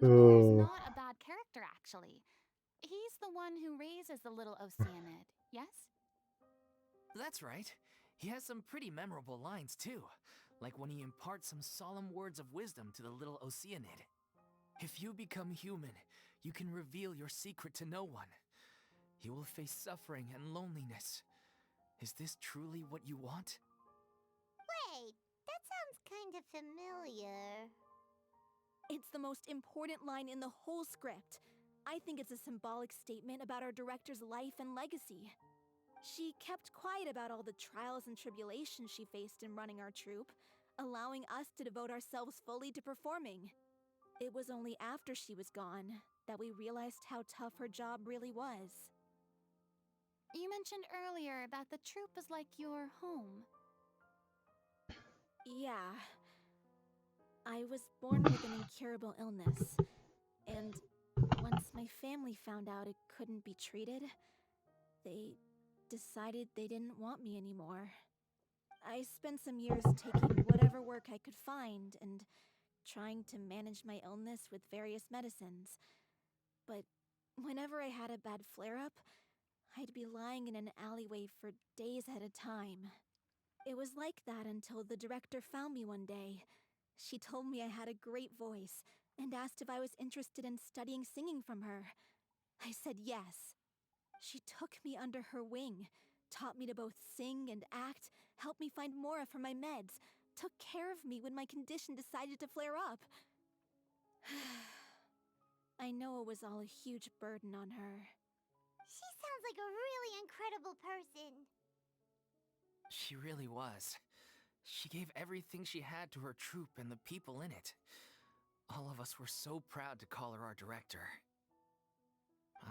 S5: The boar's
S2: Oh,
S5: not a bad character, actually. He's the one who raises the little Oceanid, yes?
S4: That's right. He has some pretty memorable lines too, like when he imparts some solemn words of wisdom to the little Oceanid. If you become human, you can reveal your secret to no one. You will face suffering and loneliness. Is this truly what you want?
S1: Wait, that sounds kind of familiar.
S6: It's the most important line in the whole script. I think it's a symbolic statement about our director's life and legacy. She kept quiet about all the trials and tribulations she faced in running our troupe, allowing us to devote ourselves fully to performing. It was only after she was gone that we realized how tough her job really was.
S5: You mentioned earlier that the troupe is like your home.
S6: Yeah. I was born with an incurable illness, and once my family found out it couldn't be treated, they decided they didn't want me anymore. I spent some years taking whatever work I could find and trying to manage my illness with various medicines. But whenever I had a bad flare up, I'd be lying in an alleyway for days at a time. It was like that until the director found me one day. She told me I had a great voice and asked if I was interested in studying singing from her. I said yes. She took me under her wing, taught me to both sing and act, helped me find Mora for my meds, took care of me when my condition decided to flare up. I know it was all a huge burden on her.
S1: She sounds like a really incredible person.
S4: She really was. She gave everything she had to her troupe and the people in it. All of us were so proud to call her our director.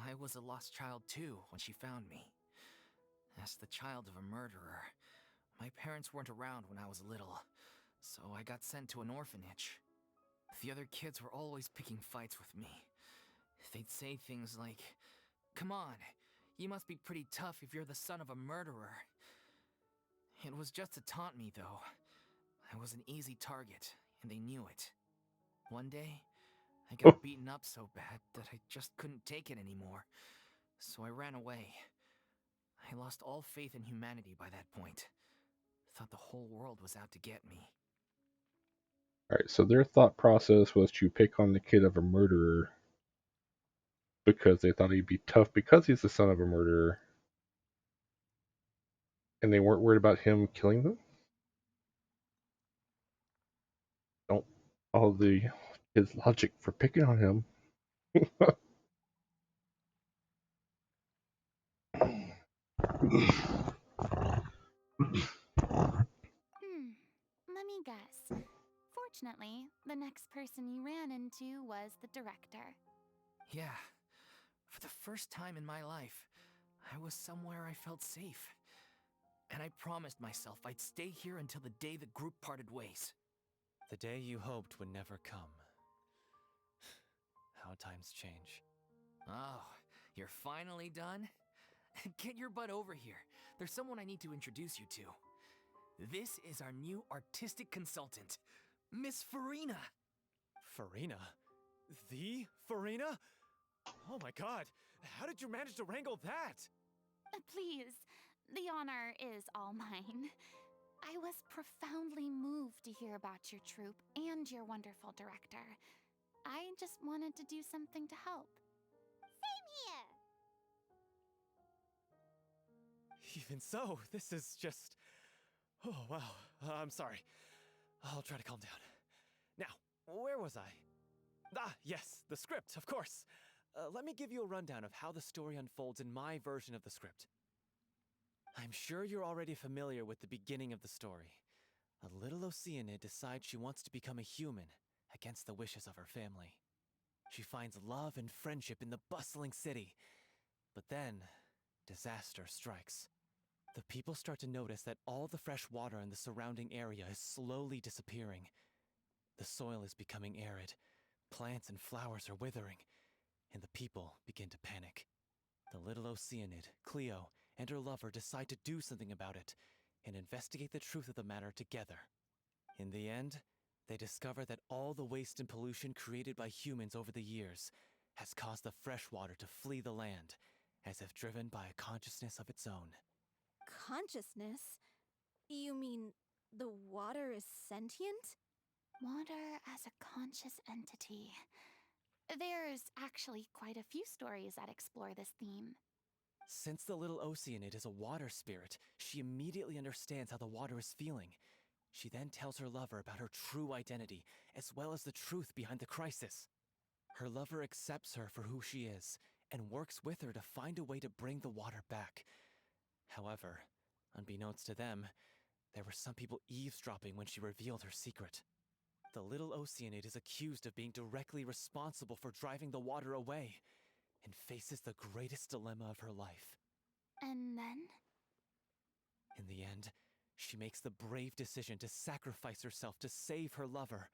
S4: I was a lost child too when she found me. As the child of a murderer, my parents weren't around when I was little, so I got sent to an orphanage. The other kids were always picking fights with me. They'd say things like, "Come on, you must be pretty tough if you're the son of a murderer." It was just to taunt me, though. I was an easy target, and they knew it. One day, I got beaten up so bad that I just couldn't take it anymore, so I ran away. I lost all faith in humanity by that point. Thought the whole world was out to get me.
S2: Alright, so their thought process was to pick on the kid of a murderer because they thought he'd be tough because he's the son of a murderer. And they weren't worried about him killing them? Don't follow his logic for picking on him.
S5: Let me guess. Fortunately, the next person you ran into was the director.
S4: Yeah, for the first time in my life, I was somewhere I felt safe. And I promised myself I'd stay here until the day the group parted ways.
S10: The day you hoped would never come. How times change.
S4: Oh, you're finally done? Get your butt over here. There's someone I need to introduce you to. This is our new artistic consultant, Miss Furina.
S10: Furina? The Furina? Oh my god, how did you manage to wrangle that?
S5: Please, the honor is all mine. I was profoundly moved to hear about your troupe and your wonderful director. I just wanted to do something to help.
S1: Same here.
S10: Even so, this is just... Oh, wow. I'm sorry. I'll try to calm down. Now, where was I? Ah, yes, the script, of course. Let me give you a rundown of how the story unfolds in my version of the script. I'm sure you're already familiar with the beginning of the story. A little Oceanid decides she wants to become a human, against the wishes of her family. She finds love and friendship in the bustling city. But then, disaster strikes. The people start to notice that all the fresh water in the surrounding area is slowly disappearing. The soil is becoming arid, plants and flowers are withering, and the people begin to panic. The little Oceanid, Cleo, and her lover decide to do something about it and investigate the truth of the matter together. In the end, they discover that all the waste and pollution created by humans over the years has caused the fresh water to flee the land, as if driven by a consciousness of its own.
S6: Consciousness? You mean the water is sentient?
S5: Water as a conscious entity. There's actually quite a few stories that explore this theme.
S10: Since the little Oceanid is a water spirit, she immediately understands how the water is feeling. She then tells her lover about her true identity, as well as the truth behind the crisis. Her lover accepts her for who she is, and works with her to find a way to bring the water back. However, unbeknownst to them, there were some people eavesdropping when she revealed her secret. The little Oceanid is accused of being directly responsible for driving the water away, and faces the greatest dilemma of her life.
S5: And then?
S10: In the end, she makes the brave decision to sacrifice herself to save her lover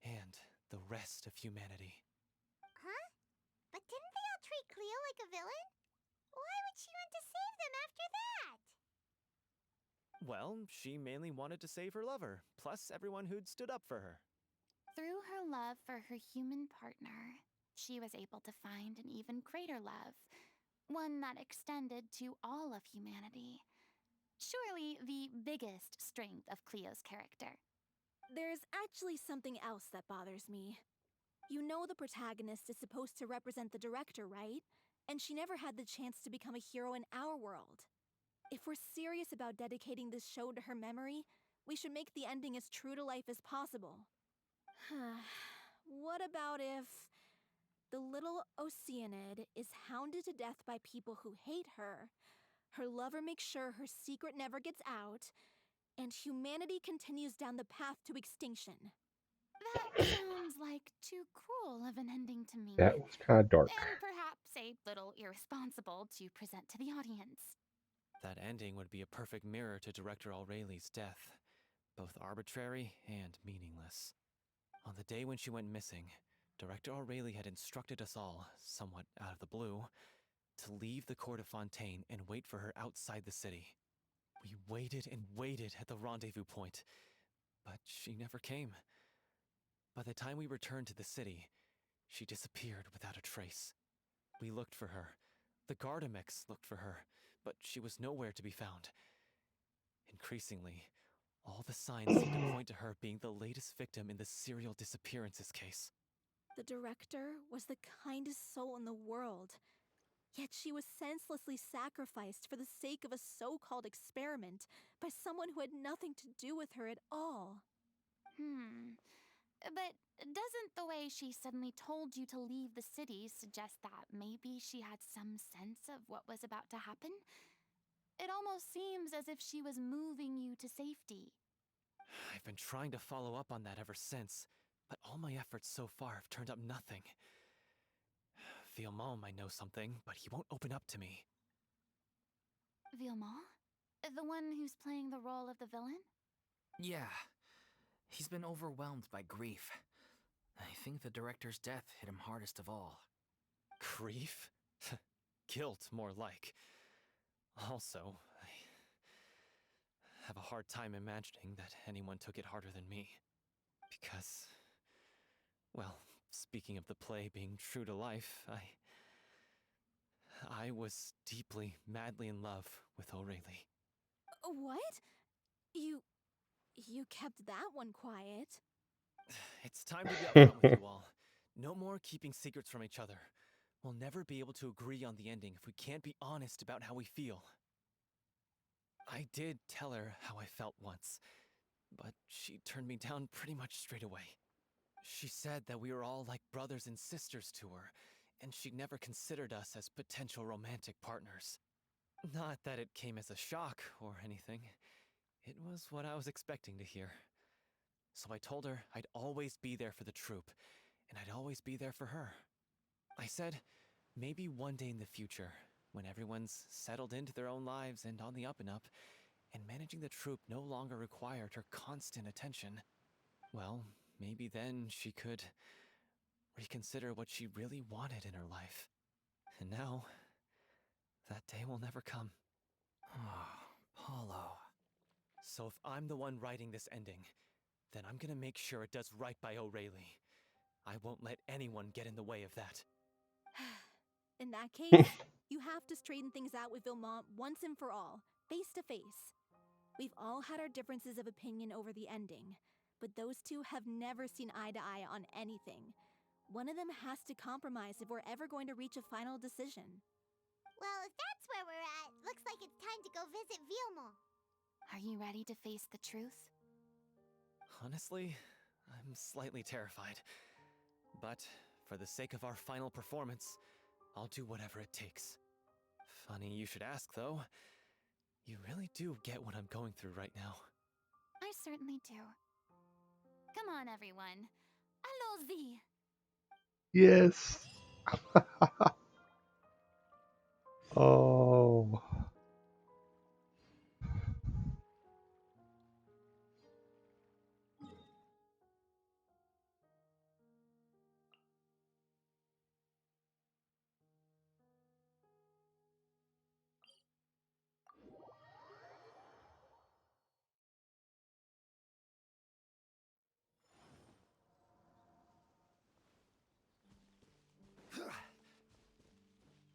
S10: and the rest of humanity.
S1: Huh? But didn't they all treat Cleo like a villain? Why would she want to save them after that?
S10: Well, she mainly wanted to save her lover, plus everyone who'd stood up for her.
S5: Through her love for her human partner, she was able to find an even greater love, one that extended to all of humanity. Surely the biggest strength of Cleo's character.
S6: There's actually something else that bothers me. You know the protagonist is supposed to represent the director, right? And she never had the chance to become a hero in our world. If we're serious about dedicating this show to her memory, we should make the ending as true to life as possible. What about if the little Oceanid is hounded to death by people who hate her, her lover makes sure her secret never gets out, and humanity continues down the path to extinction?
S5: That sounds like too cruel of an ending to me.
S2: That was kind of dark.
S5: And perhaps a little irresponsible to present to the audience.
S10: That ending would be a perfect mirror to Director Aureli's death, both arbitrary and meaningless. On the day when she went missing, Director Aureli had instructed us all, somewhat out of the blue, to leave the court of Fontaine and wait for her outside the city. We waited and waited at the rendezvous point, but she never came. By the time we returned to the city, she disappeared without a trace. We looked for her. The Gardamex looked for her, but she was nowhere to be found. Increasingly, all the signs seemed to point to her being the latest victim in the serial disappearances case.
S6: The director was the kindest soul in the world, yet she was senselessly sacrificed for the sake of a so-called experiment by someone who had nothing to do with her at all.
S5: But doesn't the way she suddenly told you to leave the city suggest that maybe she had some sense of what was about to happen? It almost seems as if she was moving you to safety.
S10: I've been trying to follow up on that ever since, but all my efforts so far have turned up nothing. Villemont might know something, but he won't open up to me.
S5: Villemont? The one who's playing the role of the villain?
S4: Yeah. He's been overwhelmed by grief. I think the director's death hit him hardest of all.
S10: Grief? Guilt, more like. Also, I have a hard time imagining that anyone took it harder than me. Because, well, speaking of the play being true to life, I was deeply, madly in love with Aurelie.
S6: What? You kept that one quiet.
S10: It's time to be upfront with you all. No more keeping secrets from each other. We'll never be able to agree on the ending if we can't be honest about how we feel. I did tell her how I felt once, but she turned me down pretty much straight away. She said that we were all like brothers and sisters to her, and she'd never considered us as potential romantic partners. Not that it came as a shock or anything. It was what I was expecting to hear. So I told her I'd always be there for the troupe, and I'd always be there for her. I said, maybe one day in the future, when everyone's settled into their own lives and on the up and up, and managing the troupe no longer required her constant attention, well, maybe then she could reconsider what she really wanted in her life. And now, that day will never come.
S4: Oh, Paulo.
S10: So if I'm the one writing this ending, then I'm gonna make sure it does right by Aurelie. I won't let anyone get in the way of that.
S6: In that case, you have to straighten things out with Villemont once and for all, face to face. We've all had our differences of opinion over the ending, but those two have never seen eye to eye on anything. One of them has to compromise if we're ever going to reach a final decision.
S1: Well, if that's where we're at, looks like it's time to go visit Villemont.
S5: Are you ready to face the truth?
S10: Honestly, I'm slightly terrified. But for the sake of our final performance, I'll do whatever it takes. Funny you should ask, though. You really do get what I'm going through right now.
S5: I certainly do. Come on, everyone. Allons-y!
S2: Yes. Oh.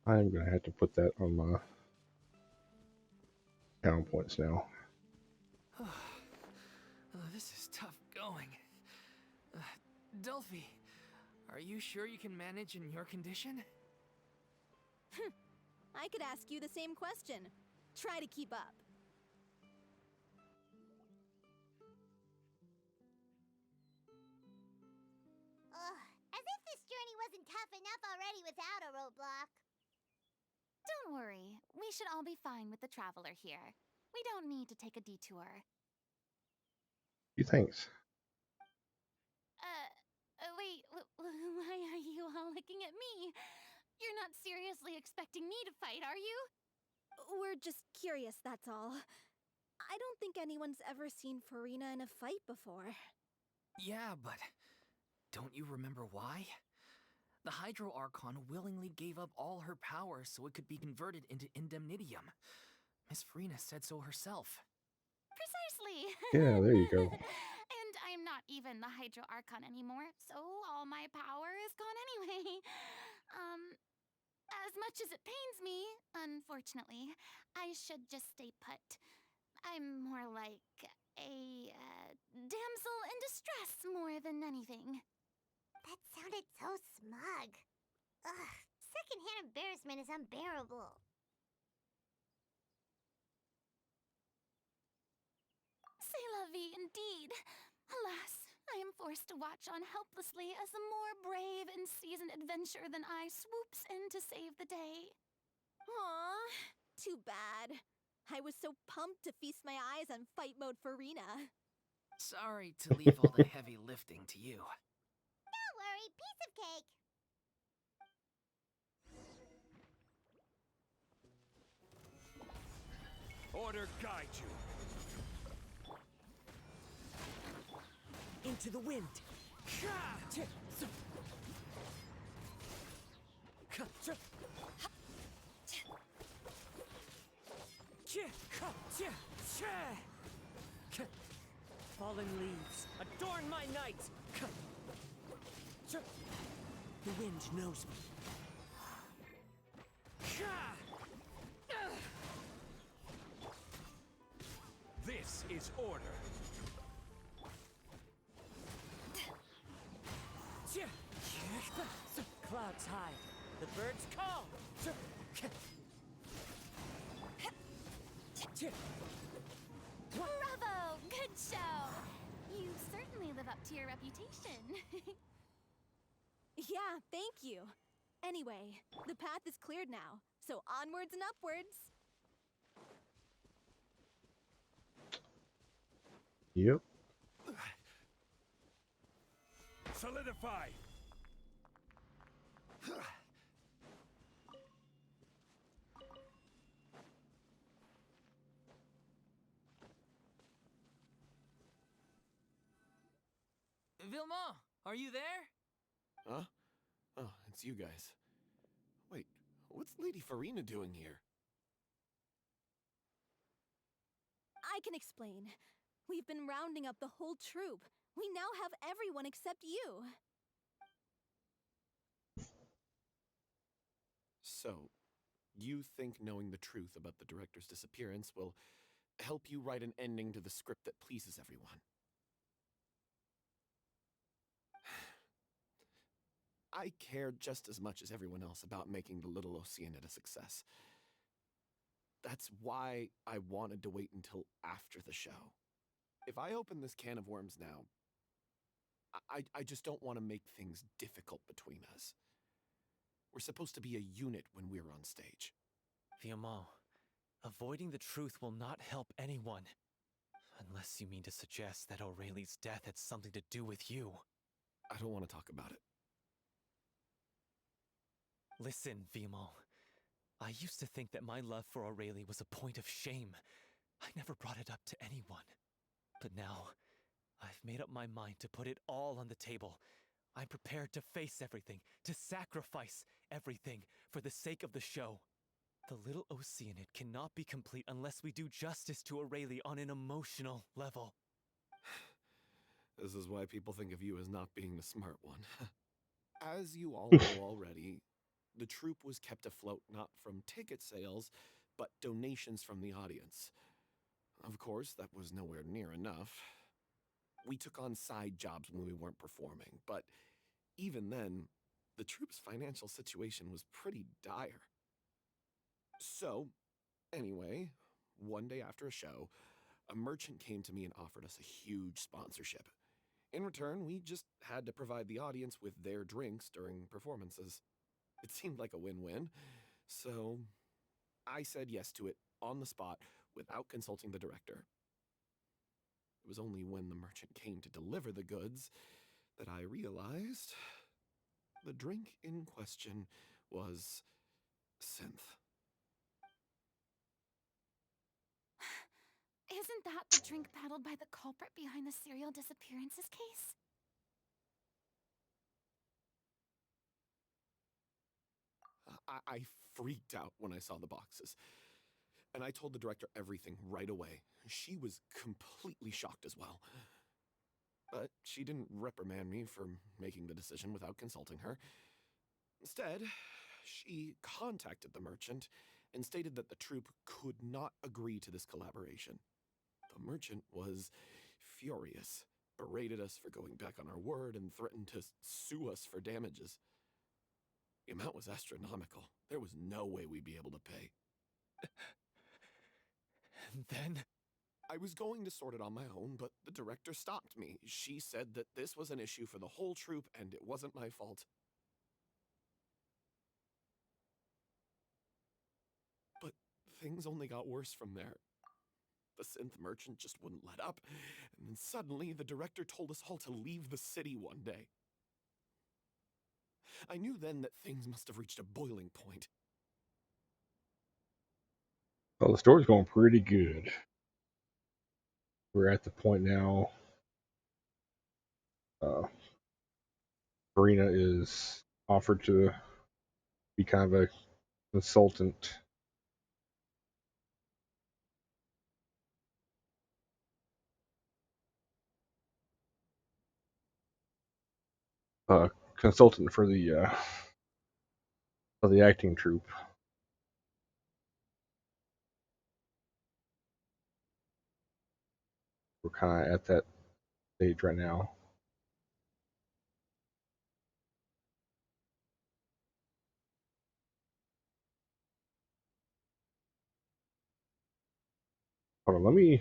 S2: I'm gonna have to put that on my town points now.
S4: This is tough going. Delphi, are you sure you can manage in your condition?
S6: I could ask you the same question. Try to keep up.
S1: Ugh, as if this journey wasn't tough enough already without a roadblock.
S5: Don't worry, we should all be fine with the traveler here. We don't need to take a detour.
S2: Gee, thanks.
S5: Wait, why are you all looking at me? You're not seriously expecting me to fight, are you?
S6: We're just curious, that's all. I don't think anyone's ever seen Furina in a fight before.
S4: Yeah, but don't you remember why? The Hydro Archon willingly gave up all her power so it could be converted into Indemnitium. Miss Furina said so herself.
S5: Precisely!
S2: Yeah, there you go.
S5: And I'm not even the Hydro Archon anymore, so all my power is gone anyway. As much as it pains me, unfortunately, I should just stay put. I'm more like a damsel in distress more than anything.
S1: That sounded so smug. Ugh, secondhand embarrassment is unbearable.
S5: C'est la vie, indeed. Alas, I am forced to watch on helplessly as a more brave and seasoned adventurer than I swoops in to save the day.
S6: Aw, too bad. I was so pumped to feast my eyes on fight mode Furina.
S4: Sorry to leave all the heavy lifting to you.
S1: Don't worry, piece of cake.
S7: Order guide you.
S11: Into the wind. Fallen leaves, adorn my night. The wind knows me.
S7: This is order.
S11: Clouds hide, the birds call.
S5: Bravo! Good show! You certainly live up to your reputation.
S6: Yeah, thank you. Anyway, the path is cleared now, so onwards and upwards.
S2: Yep.
S7: Solidify.
S4: Vilma, are you there?
S10: Huh? Oh, it's you guys. Wait, what's Lady Furina doing here?
S6: I can explain. We've been rounding up the whole troop. We now have everyone except you.
S10: So, you think knowing the truth about the director's disappearance will help you write an ending to the script that pleases everyone? I care just as much as everyone else about making the Little Oceanid a success. That's why I wanted to wait until after the show. If I open this can of worms now, I just don't want to make things difficult between us. We're supposed to be a unit when we're on stage.
S12: Viamant, avoiding the truth will not help anyone. Unless you mean to suggest that Aurelie's death had something to do with you.
S10: I don't want to talk about it.
S12: Listen, Viamant. I used to think that my love for Aurelie was a point of shame. I never brought it up to anyone. But now, I've made up my mind to put it all on the table. I'm prepared to face everything, to sacrifice everything for the sake of the show. The Little Oceanid cannot be complete unless we do justice to Aurelie on an emotional level.
S10: This is why people think of you as not being the smart one. As you all know already,
S7: the troupe was kept afloat not from ticket sales, but donations from the audience. Of course, that was nowhere near enough. We took on side jobs when we weren't performing, but even then, the troupe's financial situation was pretty dire. So, anyway, one day after a show, a merchant came to me and offered us a huge sponsorship. In return, we just had to provide the audience with their drinks during performances. It seemed like a win-win, so I said yes to it on the spot without consulting the director. It was only when the merchant came to deliver the goods that I realized the drink in question was synth.
S5: Isn't that the drink paddled by the culprit behind the serial disappearances case?
S7: I freaked out when I saw the boxes, and I told the director everything right away. She was completely shocked as well. But she didn't reprimand me for making the decision without consulting her. Instead, she contacted the merchant and stated that the troupe could not agree to this collaboration. The merchant was furious, berated us for going back on our word, and threatened to sue us for damages. The amount was astronomical. There was no way we'd be able to pay.
S12: And then?
S7: I was going to sort it on my own, but the director stopped me. She said that this was an issue for the whole troupe and it wasn't my fault. But things only got worse from there. The synth merchant just wouldn't let up, and then suddenly the director told us all to leave the city one day. I knew then that things must have reached a boiling point.
S2: Well, the story's going pretty good. We're at the point now. Furina is offered to be kind of a consultant. Consultant for the acting troupe. We're kind of at that stage right now. Hold on,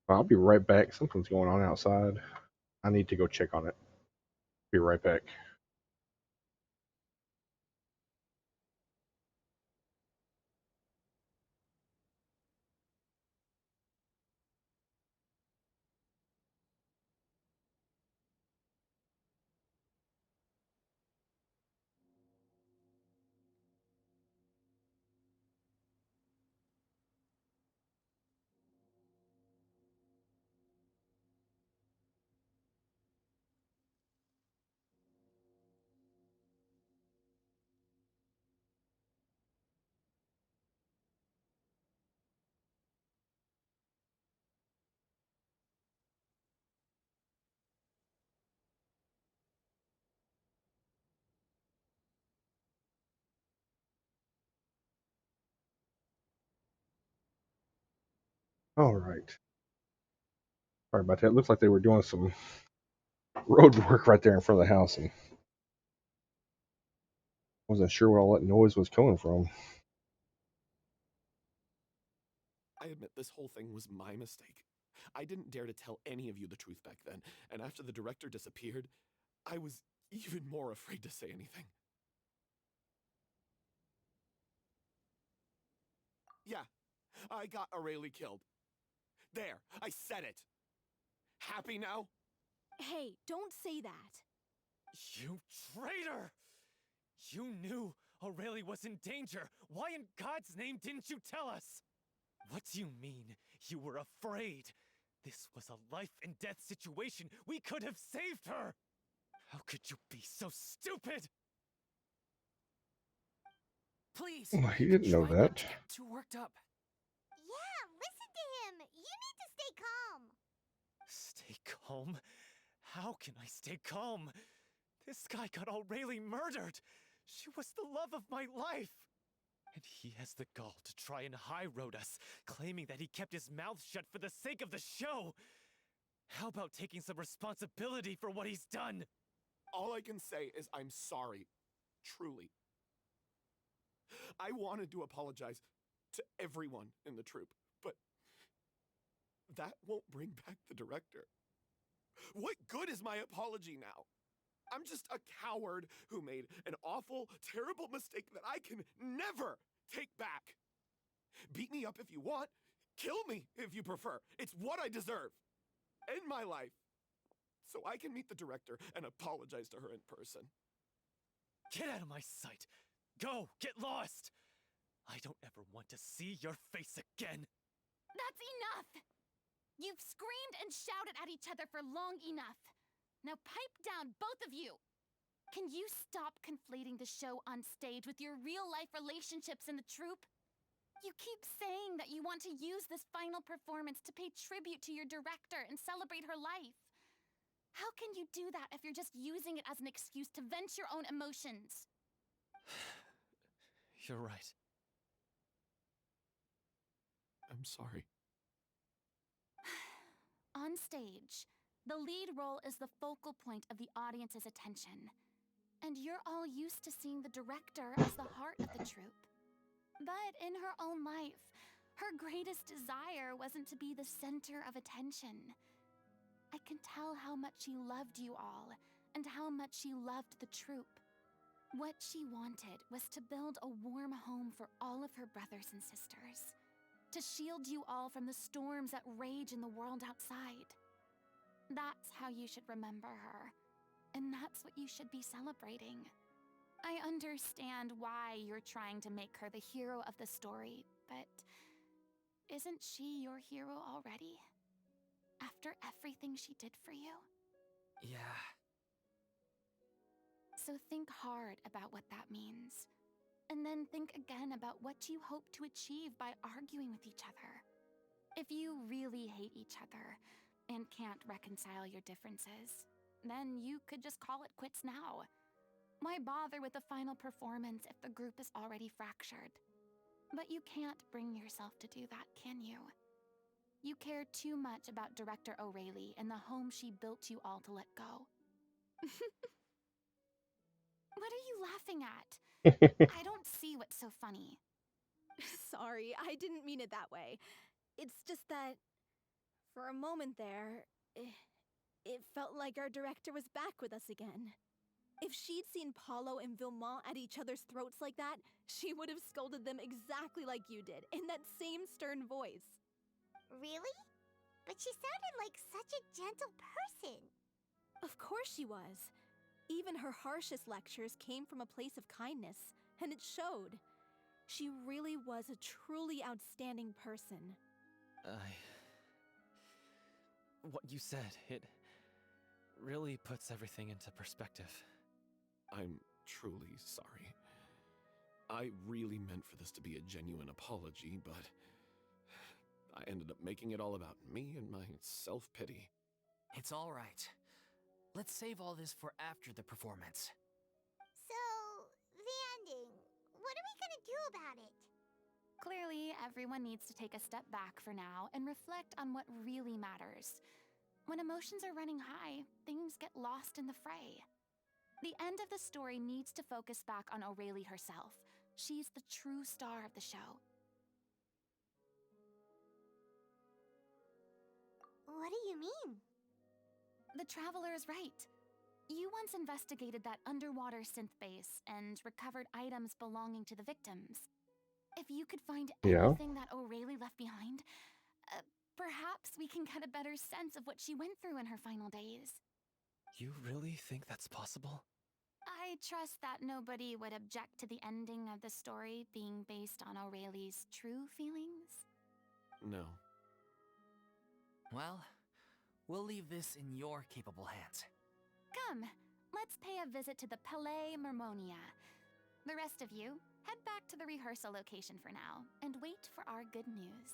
S2: I'll be right back. Something's going on outside. I need to go check on it. Be right back. All right. Sorry about that. It looks like they were doing some road work right there in front of the house, and wasn't sure where all that noise was coming from.
S7: I admit this whole thing was my mistake. I didn't dare to tell any of you the truth back then, and after the director disappeared, I was even more afraid to say anything. Yeah, I got Aurelie killed. There, I said it. Happy now?
S6: Hey, don't say that.
S12: You traitor! You knew Aurelie was in danger. Why in God's name didn't you tell us? What do you mean, you were afraid? This was a life and death situation. We could have saved her! How could you be so stupid?
S4: Please,
S2: He didn't know
S4: try
S2: that.
S4: not to get too worked up.
S1: Yeah, listen to him. You need to stay calm.
S12: Stay calm? How can I stay calm? This guy got Aurelie murdered. She was the love of my life! And he has the gall to try and high-road us, claiming that he kept his mouth shut for the sake of the show! How about taking some responsibility for what he's done?
S7: All I can say is I'm sorry. Truly. I wanted to apologize to everyone in the troupe, but that won't bring back the director. What good is my apology now? I'm just a coward who made an awful, terrible mistake that I can never take back. Beat me up if you want. Kill me if you prefer. It's what I deserve. End my life. So I can meet the director and apologize to her in person.
S12: Get out of my sight! Go! Get lost! I don't ever want to see your face again!
S5: That's enough! You've screamed and shouted at each other for long enough. Now pipe down, both of you! Can you stop conflating the show on stage with your real-life relationships in the troupe? You keep saying that you want to use this final performance to pay tribute to your director and celebrate her life. How can you do that if you're just using it as an excuse to vent your own emotions?
S12: You're right.
S7: I'm sorry.
S5: On stage, the lead role is the focal point of the audience's attention. And you're all used to seeing the director as the heart of the troupe. But in her own life, her greatest desire wasn't to be the center of attention. I can tell how much she loved you all, and how much she loved the troupe. What she wanted was to build a warm home for all of her brothers and sisters. To shield you all from the storms that rage in the world outside. That's how you should remember her. And that's what you should be celebrating. I understand why you're trying to make her the hero of the story, but isn't she your hero already? After everything she did for you?
S4: Yeah.
S5: So think hard about what that means. And then think again about what you hope to achieve by arguing with each other. If you really hate each other and can't reconcile your differences, then you could just call it quits now. Why bother with the final performance if the group is already fractured? But you can't bring yourself to do that, can you? You care too much about Director O'Reilly and the home she built you all to let go. What are you laughing at? I don't see what's so funny.
S6: Sorry, I didn't mean it that way. It's just that, for a moment there, it felt like our director was back with us again. If she'd seen Paulo and Vilmont at each other's throats like that, she would have scolded them exactly like you did, in that same stern voice.
S1: Really? But she sounded like such a gentle person.
S6: Of course she was. Even her harshest lectures came from a place of kindness, and it showed. She really was a truly outstanding person.
S12: What you said, it really puts everything into perspective.
S7: I'm truly sorry. I really meant for this to be a genuine apology, but I ended up making it all about me and my self-pity.
S4: It's all right. Let's save all this for after the performance.
S1: So, the ending. What are we gonna do about it?
S5: Clearly, everyone needs to take a step back for now and reflect on what really matters. When emotions are running high, things get lost in the fray. The end of the story needs to focus back on O'Reilly herself. She's the true star of the show.
S1: What do you mean?
S5: The Traveler is right. You once investigated that underwater synth base and recovered items belonging to the victims. If you could find
S2: Yeah.
S5: anything that O'Reilly left behind, perhaps we can get a better sense of what she went through in her final days.
S12: You really think that's possible?
S5: I trust that nobody would object to the ending of the story being based on O'Reilly's true feelings.
S7: No.
S4: Well, we'll leave this in your capable hands.
S5: Come, let's pay a visit to the Palais Mermonia. The rest of you, head back to the rehearsal location for now, and wait for our good news.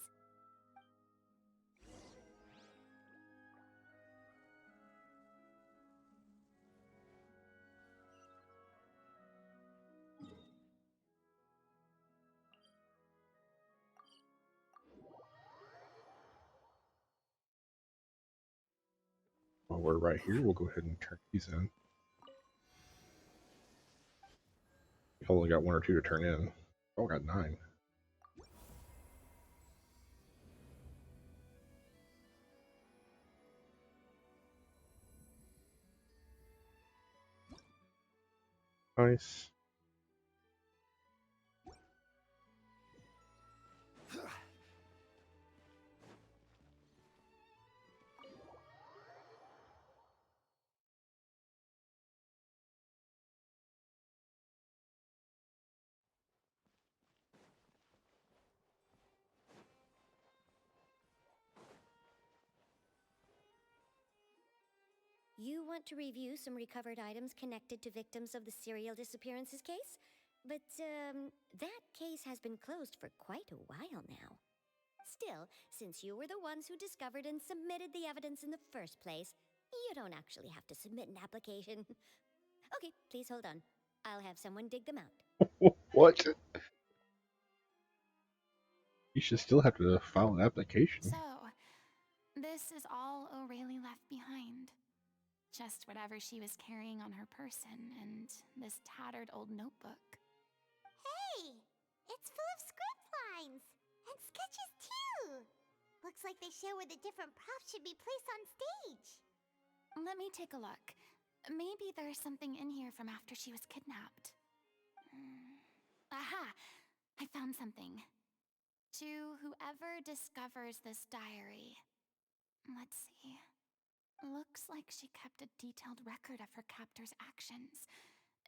S2: we're right here, we'll go ahead and turn these in. We only got 1 or 2 to turn in. Oh, I got 9. Nice.
S1: You want to review some recovered items connected to victims of the serial disappearances case? But, that case has been closed for quite a while now. Still, since you were the ones who discovered and submitted the evidence in the first place, you don't actually have to submit an application. Okay, please hold on. I'll have someone dig them out.
S2: What? You should still have to file an application.
S5: So, this is all O'Reilly left behind. Just whatever she was carrying on her person and this tattered old notebook.
S1: Hey! It's full of script lines! And sketches, too! Looks like they show where the different props should be placed on stage.
S5: Let me take a look. Maybe there's something in here from after she was kidnapped. Aha! I found something. To whoever discovers this diary. Let's see. Looks like she kept a detailed record of her captor's actions.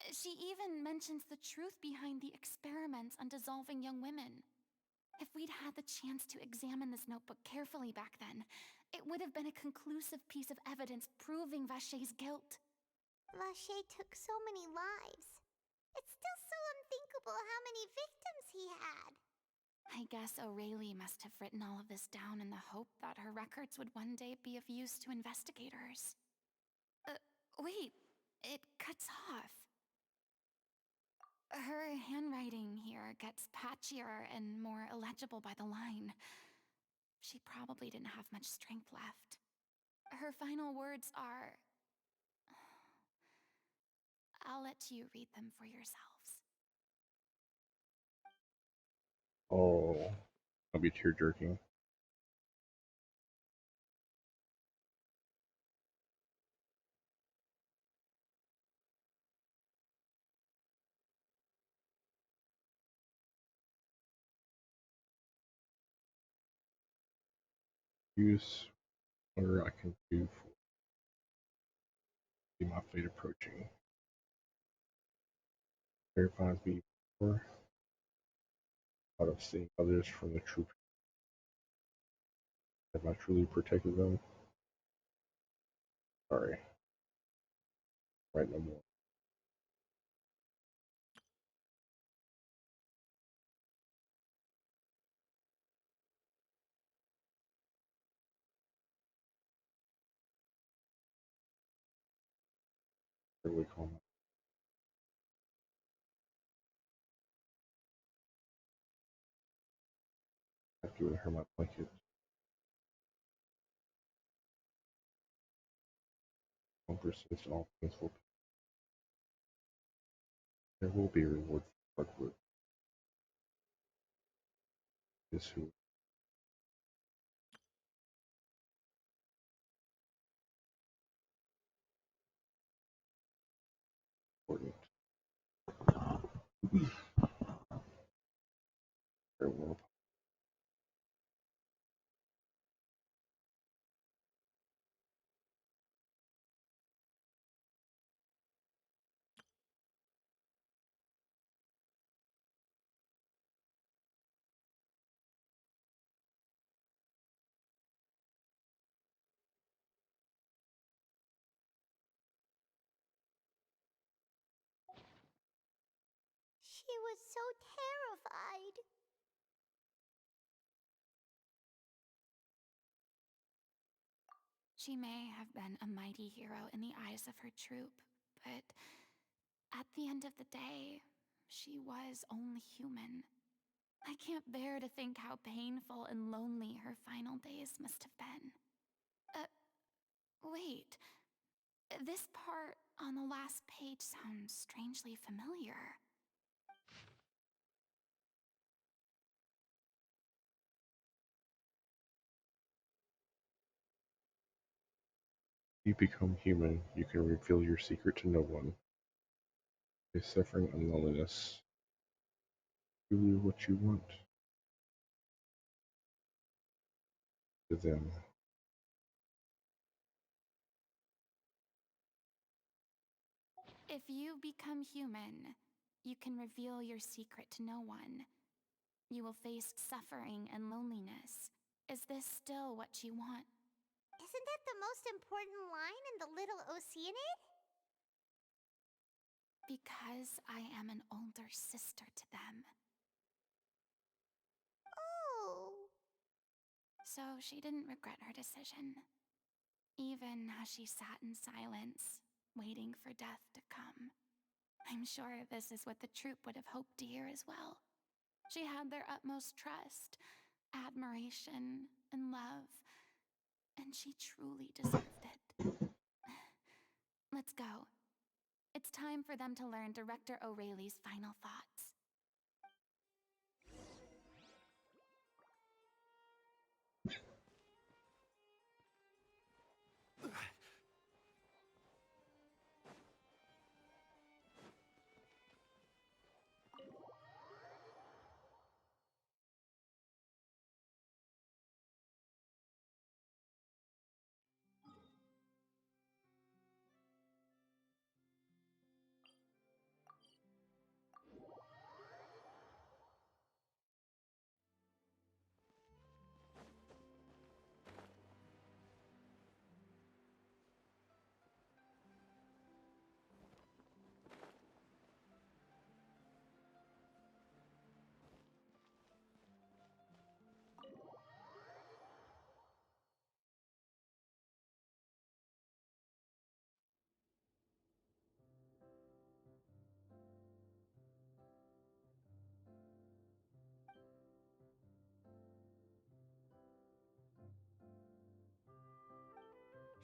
S5: She even mentions the truth behind the experiments on dissolving young women. If we'd had the chance to examine this notebook carefully back then, it would have been a conclusive piece of evidence proving Vachey's guilt.
S1: Vachey took so many lives. It's still so unthinkable how many victims he had.
S5: I guess O'Reilly must have written all of this down in the hope that her records would one day be of use to investigators. Wait, it cuts off. Her handwriting here gets patchier and more illegible by the line. She probably didn't have much strength left. Her final words are... I'll let you read them for yourselves.
S2: Oh, I'll be tear jerking. Use whatever I can do for see my fate approaching. Terrifies me more out of seeing others from the true. Have I truly protected them? Sorry. Right, no more. What do we call them? I've given her my blanket. Don't persist, all things will. There will be a reward for hard work. Is who important. Farewell.
S1: She was so terrified.
S5: She may have been a mighty hero in the eyes of her troop, but at the end of the day, she was only human. I can't bear to think how painful and lonely her final days must have been. Wait. This part on the last page sounds strangely familiar.
S2: You become human, you can reveal your secret to no one. Is suffering and loneliness truly what you want? To them.
S5: If you become human, you can reveal your secret to no one. You will face suffering and loneliness. Is this still what you want?
S1: Isn't that the most important line in the Little Oceanid?
S5: Because I am an older sister to them.
S1: Oh.
S5: So she didn't regret her decision. Even as she sat in silence, waiting for death to come. I'm sure this is what the troupe would have hoped to hear as well. She had their utmost trust, admiration, and love, and she truly deserved it. Let's go. It's time for them to learn Director O'Reilly's final thoughts.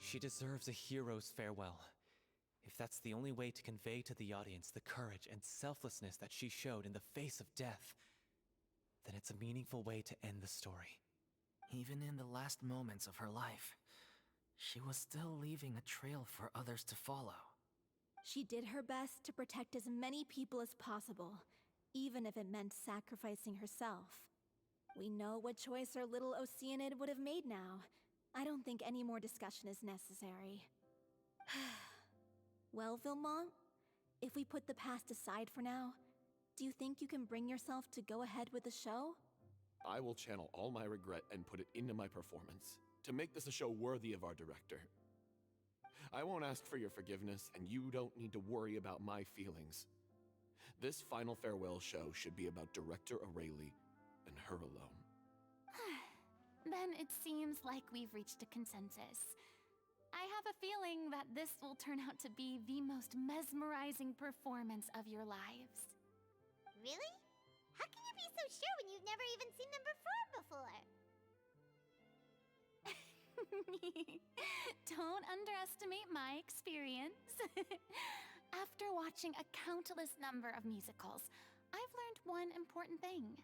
S12: She deserves a hero's farewell. If that's the only way to convey to the audience the courage and selflessness that she showed in the face of death, then it's a meaningful way to end the story.
S4: Even in the last moments of her life, she was still leaving a trail for others to follow.
S6: She did her best to protect as many people as possible, even if it meant sacrificing herself. We know what choice our little Oceanid would have made now. I don't think any more discussion is necessary. Well, Vilmont, if we put the past aside for now, do you think you can bring yourself to go ahead with the show?
S7: I will channel all my regret and put it into my performance to make this a show worthy of our director. I won't ask for your forgiveness, and you don't need to worry about my feelings. This final farewell show should be about Director O'Reilly and her alone.
S5: Then it seems like we've reached a consensus. I have a feeling that this will turn out to be the most mesmerizing performance of your lives.
S1: Really? How can you be so sure when you've never even seen them perform before?
S5: Don't underestimate my experience. After watching a countless number of musicals, I've learned one important thing.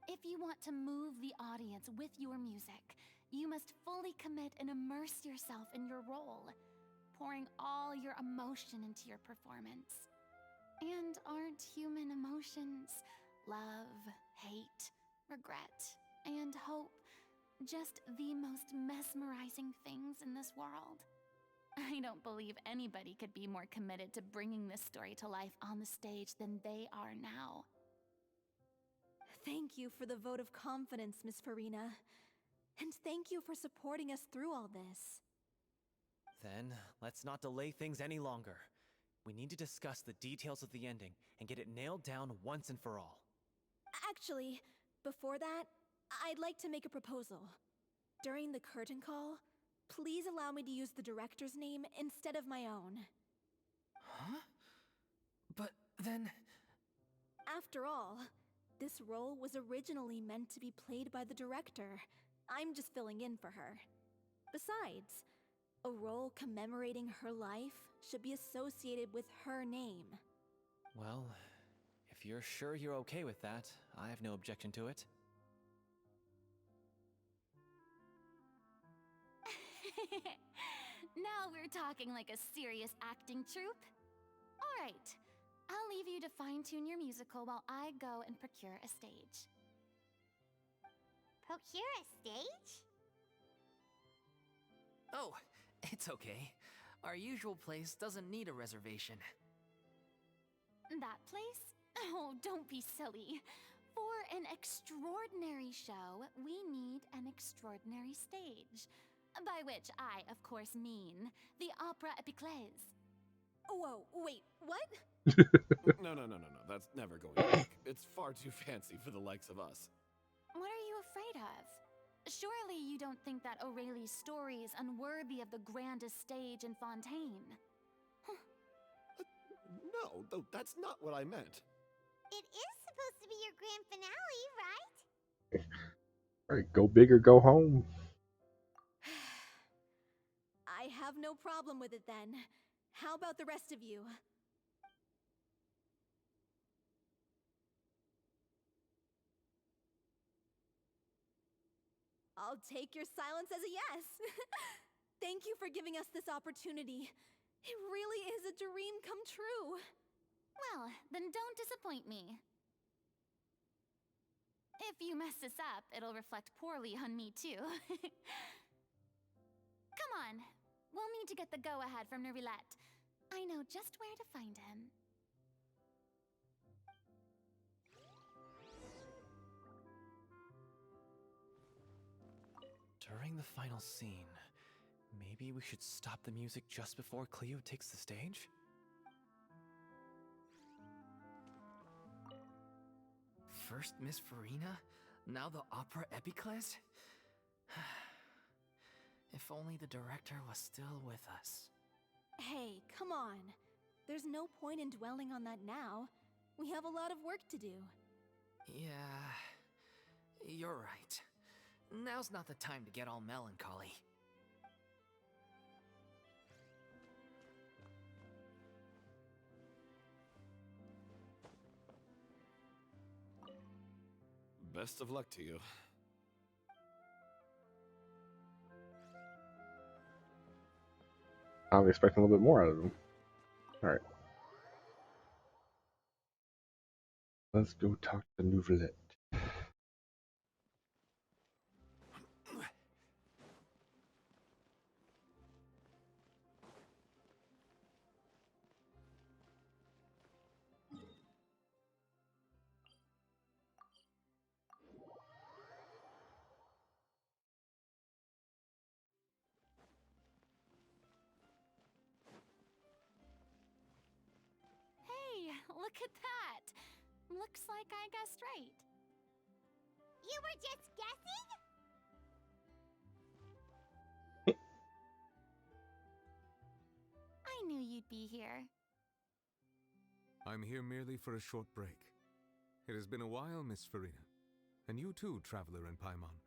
S5: If you want to move the audience with your music, you must fully commit and immerse yourself in your role, pouring all your emotion into your performance. And aren't human emotions, love, hate, regret, and hope, just the most mesmerizing things in this world? I don't believe anybody could be more committed to bringing this story to life on the stage than they are now.
S6: Thank you for the vote of confidence, Miss Furina. And thank you for supporting us through all this.
S12: Then, let's not delay things any longer. We need to discuss the details of the ending and get it nailed down once and for all.
S6: Actually, before that, I'd like to make a proposal. During the curtain call, please allow me to use the director's name instead of my own.
S4: Huh? But then...
S6: After all, this role was originally meant to be played by the director. I'm just filling in for her. Besides, A role commemorating her life should be associated with her name.
S12: Well, if you're sure you're okay with that, I have no objection to it.
S5: Now we're talking like a serious acting troupe. All right, I'll leave you to fine-tune your musical while I go and procure a stage.
S1: Procure a stage?
S4: Oh, it's okay. Our usual place doesn't need a reservation.
S5: That place? Oh, don't be silly. For an extraordinary show, we need an extraordinary stage. By which I, of course, mean the Opera Epiclese.
S6: Whoa, wait, what?
S7: No. That's never going to work. It's far too fancy for the likes of us.
S5: What are you afraid of? Surely you don't think that Aurelie's story is unworthy of the grandest stage in Fontaine.
S7: No, though that's not what I meant.
S1: It is supposed to be your grand finale, right?
S2: Alright, go big or go home.
S6: I have no problem with it then. How about the rest of you? I'll take your silence as a yes. Thank you for giving us this opportunity. It really is a dream come true.
S5: Well, then don't disappoint me. If you mess this up, it'll reflect poorly on me too. Come on, we'll need to get the go-ahead from Nerilette. I know just where to find him.
S12: During the final scene, maybe we should stop the music just before Cleo takes the stage?
S4: First Miss Furina, now the Opera Epiclese? If only the director was still with us.
S6: Hey, come on. There's no point in dwelling on that now. We have a lot of work to do.
S4: Yeah, you're right. Now's not the time to get all melancholy.
S7: Best of luck to you.
S2: I'm expecting a little bit more out of them. Alright. Let's go talk to Nouvellette.
S5: Hey, look at that! Looks like I guessed right.
S1: You were just guessing?
S5: I knew you'd be here.
S13: I'm here merely for a short break. It has been a while, Miss Furina. And you too, traveler in Paimon.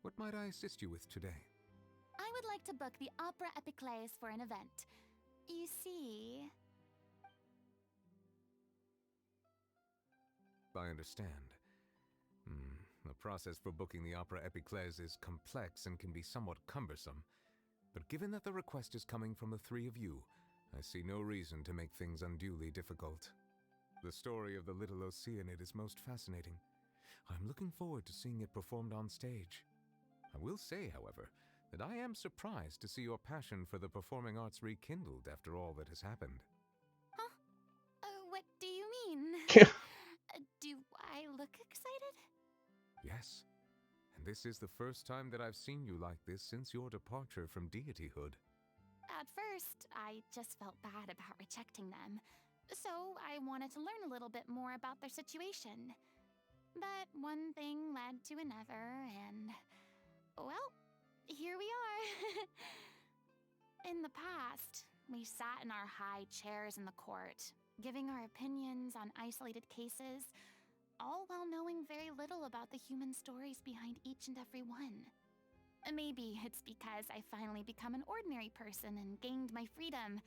S13: What might I assist you with today?
S5: I would like to book the Opera Epiclese for an event. You see...
S13: I understand. The process for booking the Opera Epiclese is complex and can be somewhat cumbersome. But given that the request is coming from the three of you, I see no reason to make things unduly difficult. The story of the little Oceanid is most fascinating. I'm looking forward to seeing it performed on stage. I will say, however, that I am surprised to see your passion for the performing arts rekindled after all that has happened.
S5: Huh? What do you mean? Do I look excited?
S13: Yes, and this is the first time that I've seen you like this since your departure from deityhood.
S5: At first, I just felt bad about rejecting them. So I wanted to learn a little bit more about their situation. But one thing led to another, and... well, here we are. In the past, we sat in our high chairs in the court, giving our opinions on isolated cases, all while knowing very little about the human stories behind each and every one. Maybe it's because I finally become an ordinary person and gained my freedom.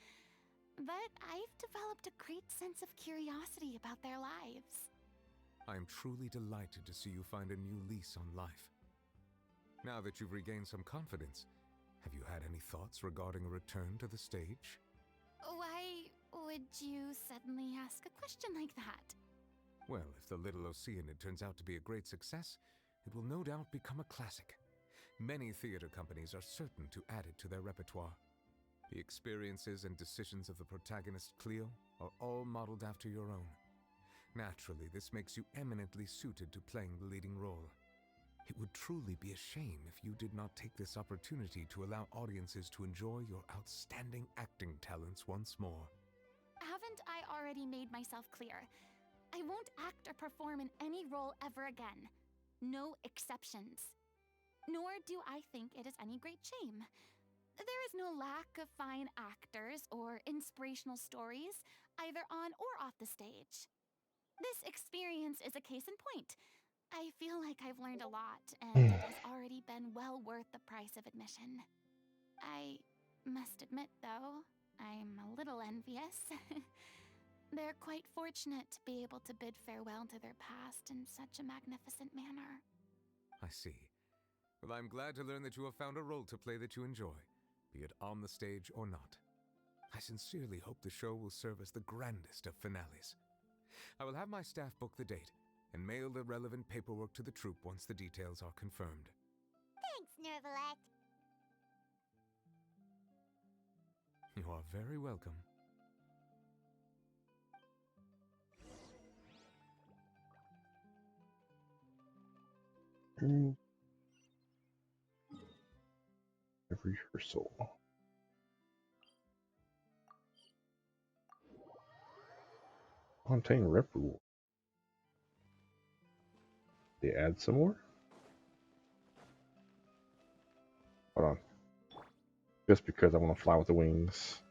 S5: But I've developed a great sense of curiosity about their lives.
S13: I am truly delighted to see you find a new lease on life. Now that you've regained some confidence, have you had any thoughts regarding a return to the stage?
S5: Why would you suddenly ask a question like that?
S13: Well, if the Little Oceanid turns out to be a great success, it will no doubt become a classic. Many theater companies are certain to add it to their repertoire. The experiences and decisions of the protagonist Cleo are all modeled after your own. Naturally, this makes you eminently suited to playing the leading role. It would truly be a shame if you did not take this opportunity to allow audiences to enjoy your outstanding acting talents once more.
S5: Haven't I already made myself clear? I won't act or perform in any role ever again. No exceptions. Nor do I think it is any great shame. There is no lack of fine actors or inspirational stories, either on or off the stage. This experience is a case in point. I feel like I've learned a lot, and it has already been well worth the price of admission. I must admit, though, I'm a little envious. They're quite fortunate to be able to bid farewell to their past in such a magnificent manner.
S13: I see. Well, I'm glad to learn that you have found a role to play that you enjoy, be it on the stage or not. I sincerely hope the show will serve as the grandest of finales. I will have my staff book the date and mail the relevant paperwork to the troupe once the details are confirmed.
S1: Thanks, Nervalette.
S13: You are very welcome.
S2: Every rehearsal. Fontaine rep rule. They add some more? Hold on. Just because I want to fly with the wings.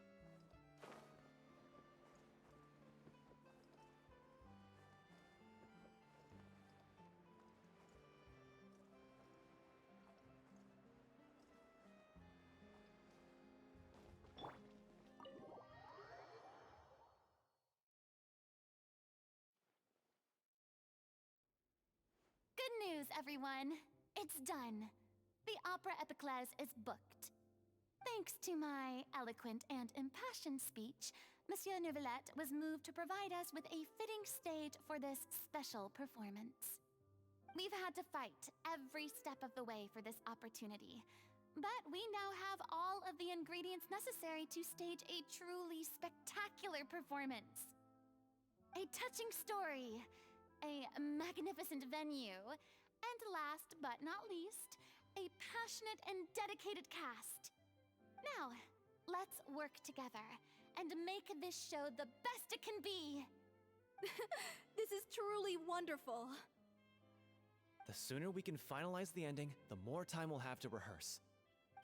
S5: Good news, everyone! It's done. The Opera Epiclese is booked. Thanks to my eloquent and impassioned speech, Monsieur Neuvillette was moved to provide us with a fitting stage for this special performance. We've had to fight every step of the way for this opportunity, but we now have all of the ingredients necessary to stage a truly spectacular performance. A touching story, a magnificent venue, and last but not least, a passionate and dedicated cast. Now, let's work together and make this show the best it can be.
S6: This is truly wonderful.
S12: The sooner we can finalize the ending, the more time we'll have to rehearse.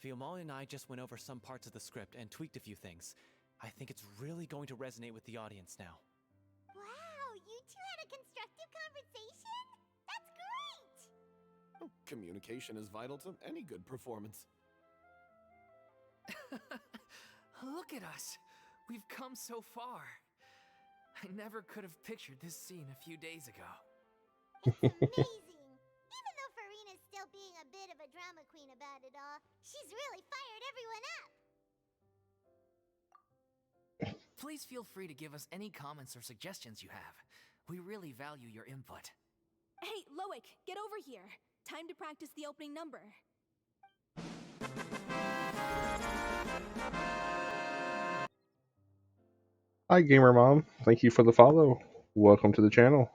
S12: Fiamma and I just went over some parts of the script and tweaked a few things. I think it's really going to resonate with the audience now.
S1: Wow, you two had a constructive conversation? That's great!
S7: Communication is vital to any good performance.
S4: Look at us! We've come so far. I never could have pictured this scene a few days ago.
S1: It's amazing! Even though Furina's still being a bit of a drama queen about it all, she's really fired everyone up!
S4: Please feel free to give us any comments or suggestions you have. We really value your input.
S6: Hey, Loic, get over here. Time to practice the opening number.
S2: Hi, Gamer Mom. Thank you for the follow. Welcome to the channel.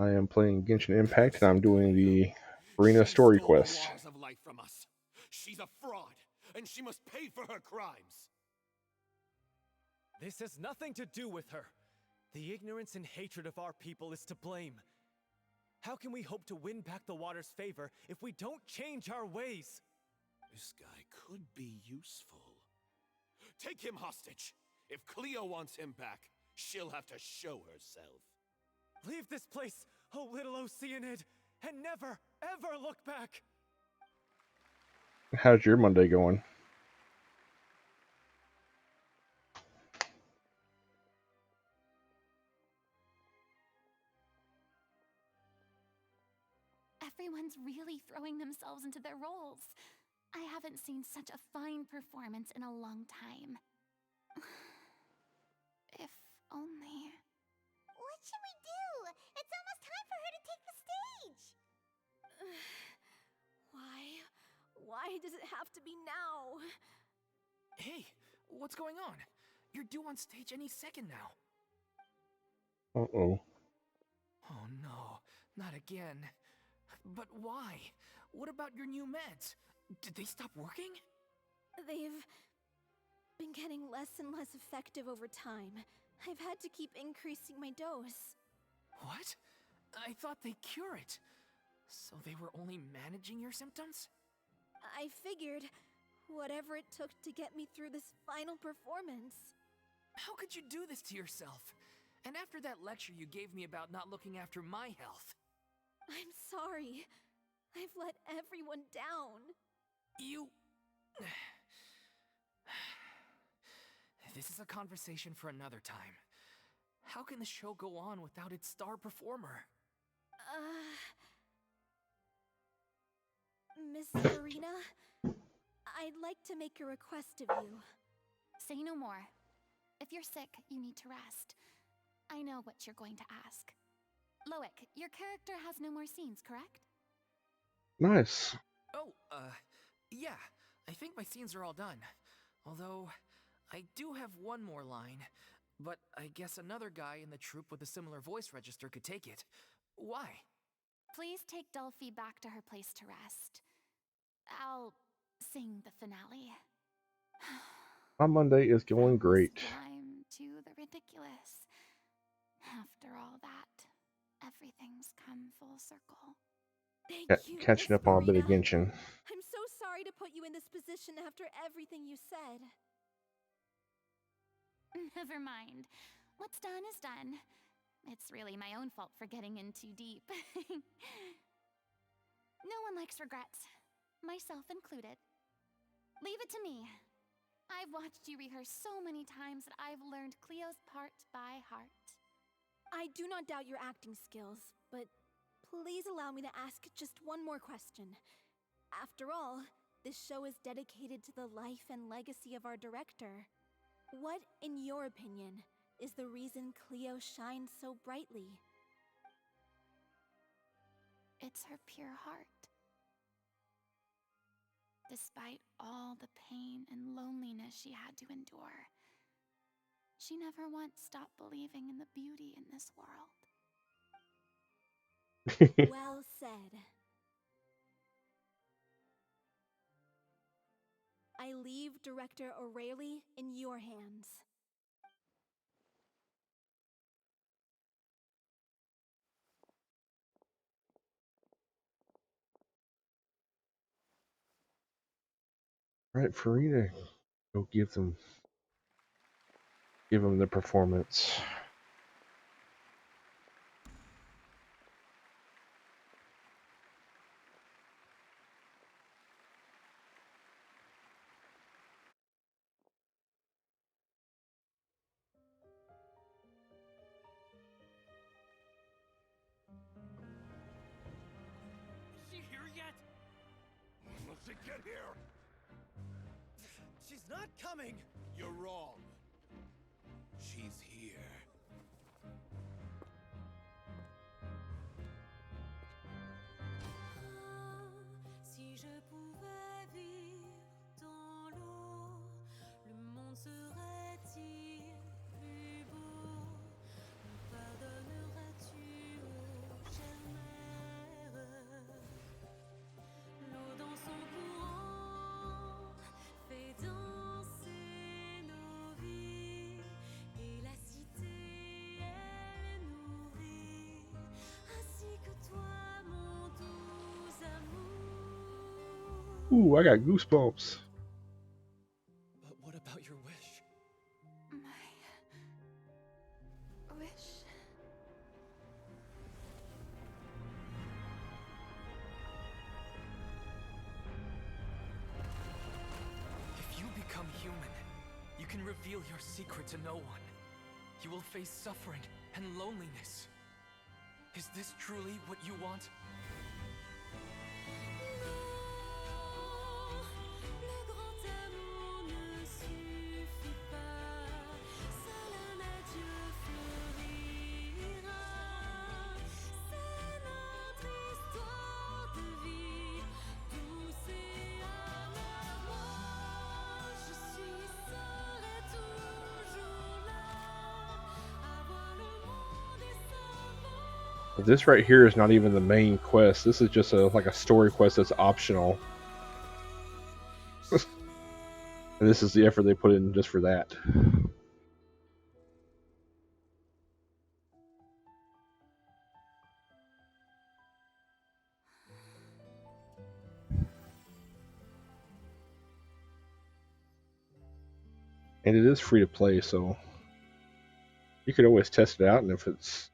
S2: I am playing Genshin Impact, and I'm doing the Furina Story
S7: She stole
S2: quest.
S7: the walls of life from us. She's a fraud, and she must pay for her crimes.
S12: This has nothing to do with her. The ignorance and hatred of our people is to blame. How can we hope to win back the water's favor if we don't change our ways?
S7: This guy could be useful. Take him hostage. If Cleo wants him back, She'll have to show herself.
S12: Leave this place, O little Oceanid, and never, ever look back!
S2: How's your Monday going?
S5: Everyone's really throwing themselves into their roles. I haven't seen such a fine performance in a long time. If only...
S1: What should we do? It's almost time for her to take the stage!
S6: Why? Why does it have to be now?
S4: Hey, what's going on? You're due on stage any second now.
S2: Uh-oh.
S4: Oh no, not again. But why? What about your new meds? Did they stop working?
S6: They've been getting less and less effective over time. I've had to keep increasing my dose.
S4: What? I thought they cure it. So they were only managing your symptoms?
S6: I figured whatever it took to get me through this final performance.
S4: How could you do this to yourself? And after that lecture you gave me about not looking after my health.
S6: I'm sorry. I've let everyone down.
S4: You... This is a conversation for another time. How can the show go on without its star performer?
S6: Miss Furina, I'd like to make a request of you.
S5: Say no more. If you're sick, you need to rest. I know what you're going to ask. Loic, your character has no more scenes, correct?
S2: Nice.
S4: Oh, yeah. I think my scenes are all done. Although, I do have one more line. But I guess another guy in the troupe with a similar voice register could take it. Why?
S5: Please take Delphi back to her place to rest. I'll sing the finale.
S2: My Monday is going great.
S5: Climb to the ridiculous. After all that, everything's come full circle.
S6: Thank you,
S2: Catching
S6: Miss
S2: up on a bit of
S6: Furina.
S2: Genshin.
S6: I'm so sorry to put you in this position after everything you said.
S5: Never mind. What's done is done. It's really my own fault for getting in too deep. No one likes regrets, myself included. Leave it to me. I've watched you rehearse so many times that I've learned Cleo's part by heart.
S6: I do not doubt your acting skills, but please allow me to ask just one more question. After all, this show is dedicated to the life and legacy of our director. What, in your opinion, is the reason Cleo shines so brightly?
S5: It's her pure heart. Despite all the pain and loneliness she had to endure, she never once stopped believing in the beauty in this world.
S6: Well said. I leave Director O'Reilly in your hands.
S2: Right, Furina, go give them the performance.
S8: Is she here yet?
S7: Let's get here!
S12: She's not coming!
S7: You're wrong. She's here.
S14: Si je pouvais vivre dans l'eau, le monde serait-il plus beau? Me pardonneras-tu, ô chère mère? L'eau dans son courant fait danser nos vies, et la cité elle nourrit, ainsi que toi, mon doux amour.
S2: Ooh, I got goosebumps.
S12: But what about your wish?
S15: human. You can reveal your secret to no one. You will face suffering and loneliness. Is this truly what you want?
S14: Le grand amour ne suffit pas. Seul un adieu fleurira. C'est notre histoire de vie, douce et amère. Moi, je suis seule et toujours là, à voir le monde et savoir.
S2: This right here is not even the main quest. This is just like a story quest that's optional. And this is the effort they put in just for that. And it is free to play, so you could always test it out, and if it's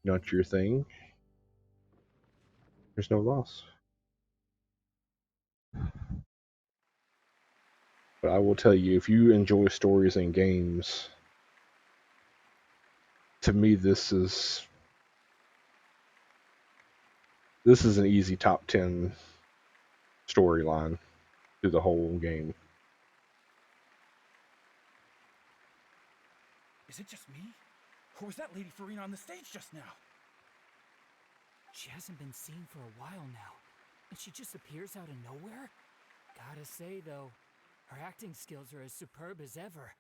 S2: not your thing, there's no loss. But I will tell you, if you enjoy stories and games, to me this is an easy top 10 storyline through the whole game.
S8: Is it just me? Or was that Lady Furina on the stage just now?
S15: She hasn't been seen for a while now, and she just appears out of nowhere? Gotta say, though, her acting skills are as superb as ever.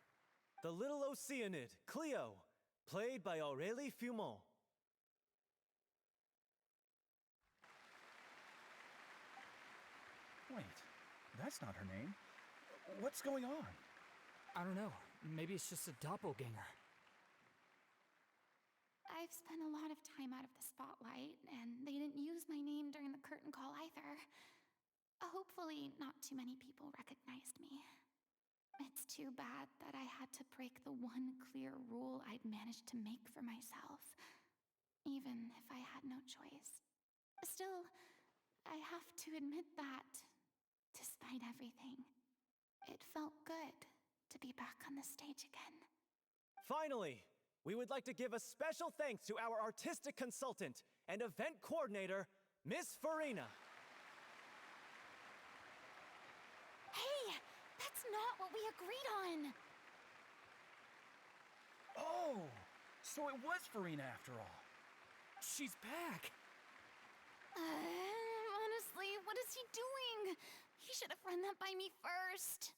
S12: The little Oceanid, Cleo, played by Aurélie Fumont.
S8: Wait, that's not her name. What's going on?
S15: I don't know. Maybe it's just a doppelganger.
S5: I've spent a lot of time out of the spotlight, and they didn't use my name during the curtain call either. Hopefully, not too many people recognized me. It's too bad that I had to break the one clear rule I'd managed to make for myself, even if I had no choice. Still, I have to admit that, despite everything, it felt good to be back on the stage again.
S12: Finally, we would like to give a special thanks to our artistic consultant and event coordinator, Miss Furina.
S5: Hey, that's not what we agreed on!
S8: Oh, so it was Furina after all.
S15: She's back!
S5: Honestly, what is he doing? He should have run that by me first.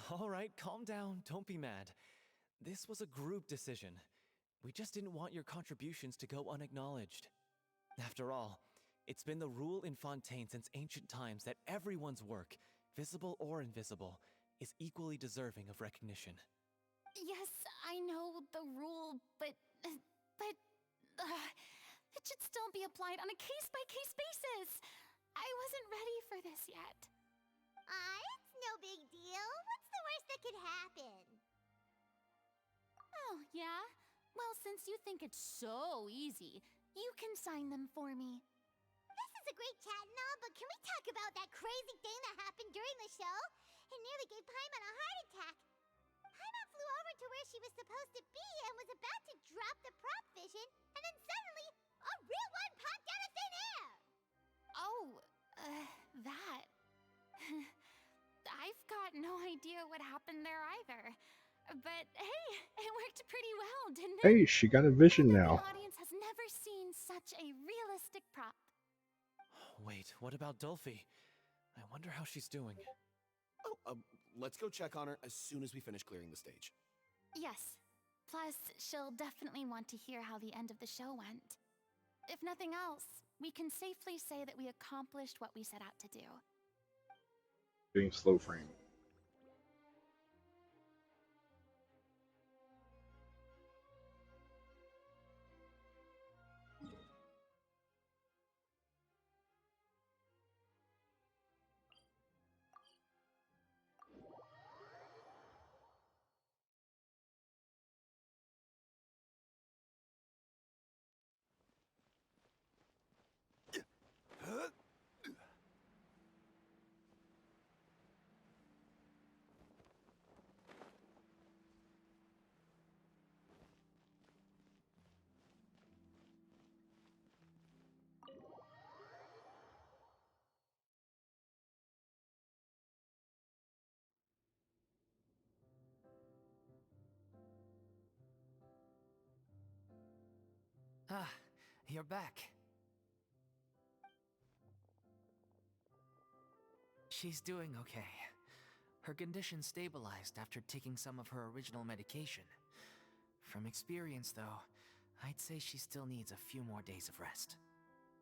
S12: All right, calm down, don't be mad. This was a group decision. We just didn't want your contributions to go unacknowledged. After all, it's been the rule in Fontaine since ancient times that everyone's work, visible or invisible, is equally deserving of recognition.
S5: Yes, I know the rule, but it should still be applied on a case-by-case basis. I wasn't ready for this yet.
S1: It's no big deal. What's the worst that could happen?
S5: Oh, yeah? Well, since you think it's so easy, you can sign them for me.
S1: This is a great chat and all, but can we talk about that crazy thing that happened during the show? It nearly gave Paimon a heart attack. Paimon flew over to where she was supposed to be and was about to drop the prop vision, and then suddenly, a real one popped out of thin air!
S5: Oh, that. I've got no idea what happened there either. But hey, it worked pretty well, didn't it?
S2: Hey, she got a vision now.
S5: The audience has never seen such a realistic prop.
S12: Wait, what about Dulphy? I wonder how she's doing.
S7: Oh, let's go check on her as soon as we finish clearing the stage.
S5: Yes. Plus, she'll definitely want to hear how the end of the show went. If nothing else, we can safely say that we accomplished what we set out to do.
S2: Doing slow frame.
S4: Ah, you're back. She's doing okay. Her condition stabilized after taking some of her original medication. From experience, though, I'd say she still needs a few more days of rest.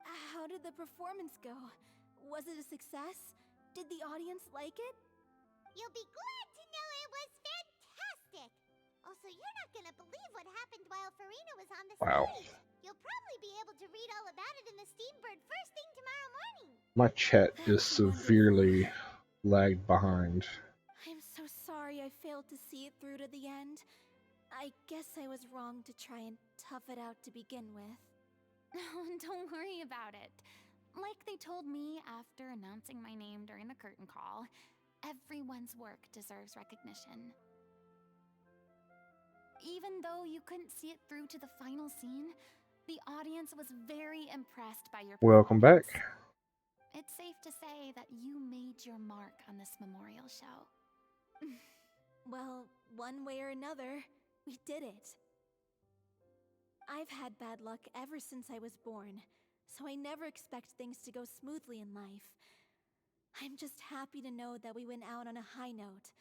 S6: How did the performance go? Was it a success? Did the audience like it?
S1: You'll be glad to know it was fantastic! Also, you're not gonna believe what happened while Furina was on the
S2: Wow.
S1: stage. You'll probably be able to read all about it in the Steambird first thing tomorrow morning.
S2: My chat is
S6: That's
S2: severely lagged behind.
S6: I'm so sorry I failed to see it through to the end. I guess I was wrong to try and tough it out to begin with.
S5: Don't worry about it. Like they told me after announcing my name during the curtain call, everyone's work deserves recognition. Even though you couldn't see it through to the final scene, the audience was very impressed by your
S2: Welcome back.
S5: It's safe to say that you made your mark on this memorial show.
S6: Well, one way or another, we did it. I've had bad luck ever since I was born, so I never expect things to go smoothly in life. I'm just happy to know that we went out on a high note.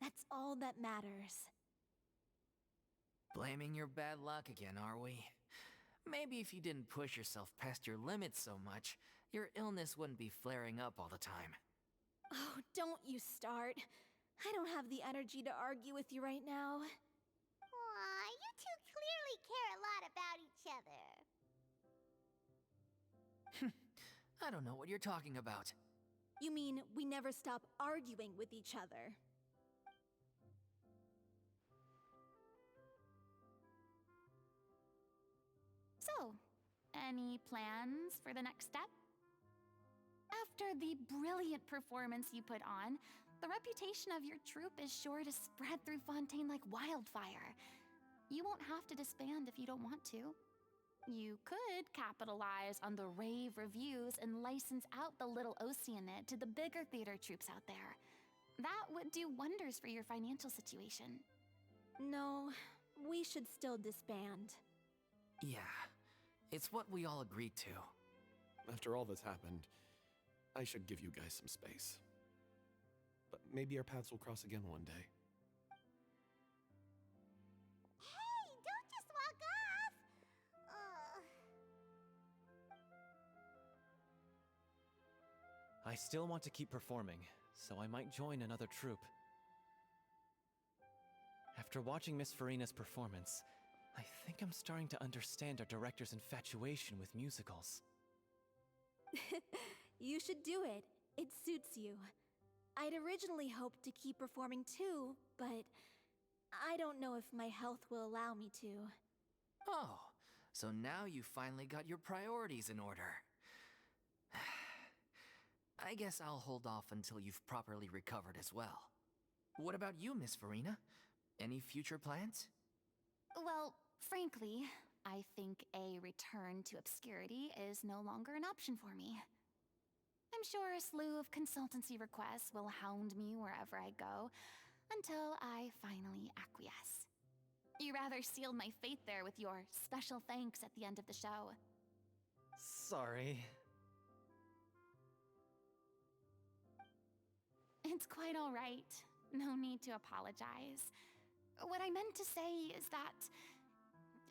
S6: That's all that matters.
S4: Blaming your bad luck again, are we? Maybe if you didn't push yourself past your limits so much, your illness wouldn't be flaring up all the time.
S6: Oh, don't you start. I don't have the energy to argue with you right now.
S1: Aw, you two clearly care a lot about each other.
S4: I don't know what you're talking about.
S6: You mean we never stop arguing with each other?
S5: So, any plans for the next step? After the brilliant performance you put on, the reputation of your troupe is sure to spread through Fontaine like wildfire. You won't have to disband if you don't want to. You could capitalize on the rave reviews and license out the Little Oceanid to the bigger theater troupes out there. That would do wonders for your financial situation.
S6: No, we should still disband.
S4: Yeah, it's what we all agreed to.
S7: After all that's happened, I should give you guys some space. But maybe our paths will cross again one day.
S1: Hey, don't just walk off!
S12: I still want to keep performing, so I might join another troupe. After watching Miss Furina's performance, I think I'm starting to understand our director's infatuation with musicals.
S6: You should do it. It suits you. I'd originally hoped to keep performing too, but I don't know if my health will allow me to.
S4: Oh, so now you finally got your priorities in order. I guess I'll hold off until you've properly recovered as well. What about you, Miss Furina? Any future plans?
S5: Well, frankly, I think a return to obscurity is no longer an option for me. I'm sure a slew of consultancy requests will hound me wherever I go, until I finally acquiesce. You rather sealed my fate there with your special thanks at the end of the show.
S12: Sorry.
S5: It's quite all right. No need to apologize. What I meant to say is that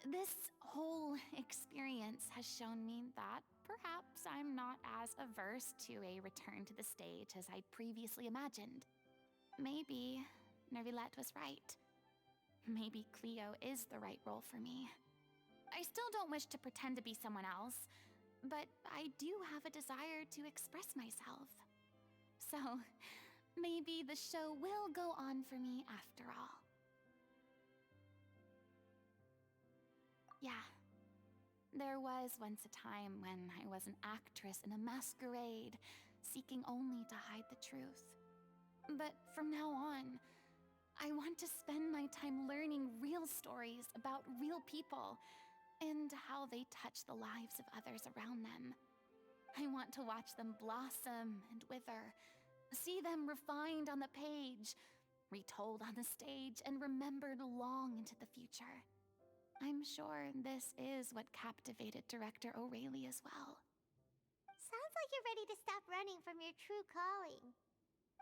S5: this whole experience has shown me that perhaps I'm not as averse to a return to the stage as I'd previously imagined. Maybe Nervilette was right. Maybe Cleo is the right role for me. I still don't wish to pretend to be someone else, but I do have a desire to express myself. So, maybe the show will go on for me after all. Yeah. There was once a time when I was an actress in a masquerade, seeking only to hide the truth. But from now on, I want to spend my time learning real stories about real people and how they touch the lives of others around them. I want to watch them blossom and wither, see them refined on the page, retold on the stage, and remembered long into the future. I'm sure this is what captivated Director O'Reilly as well.
S1: Sounds like you're ready to stop running from your true calling.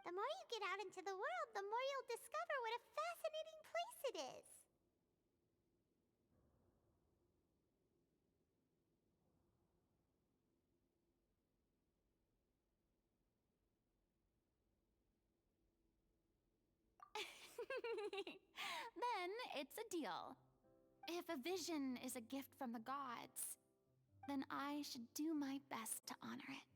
S1: The more you get out into the world, the more you'll discover what a fascinating place it is.
S5: Then it's a deal. If a vision is a gift from the gods, then I should do my best to honor it.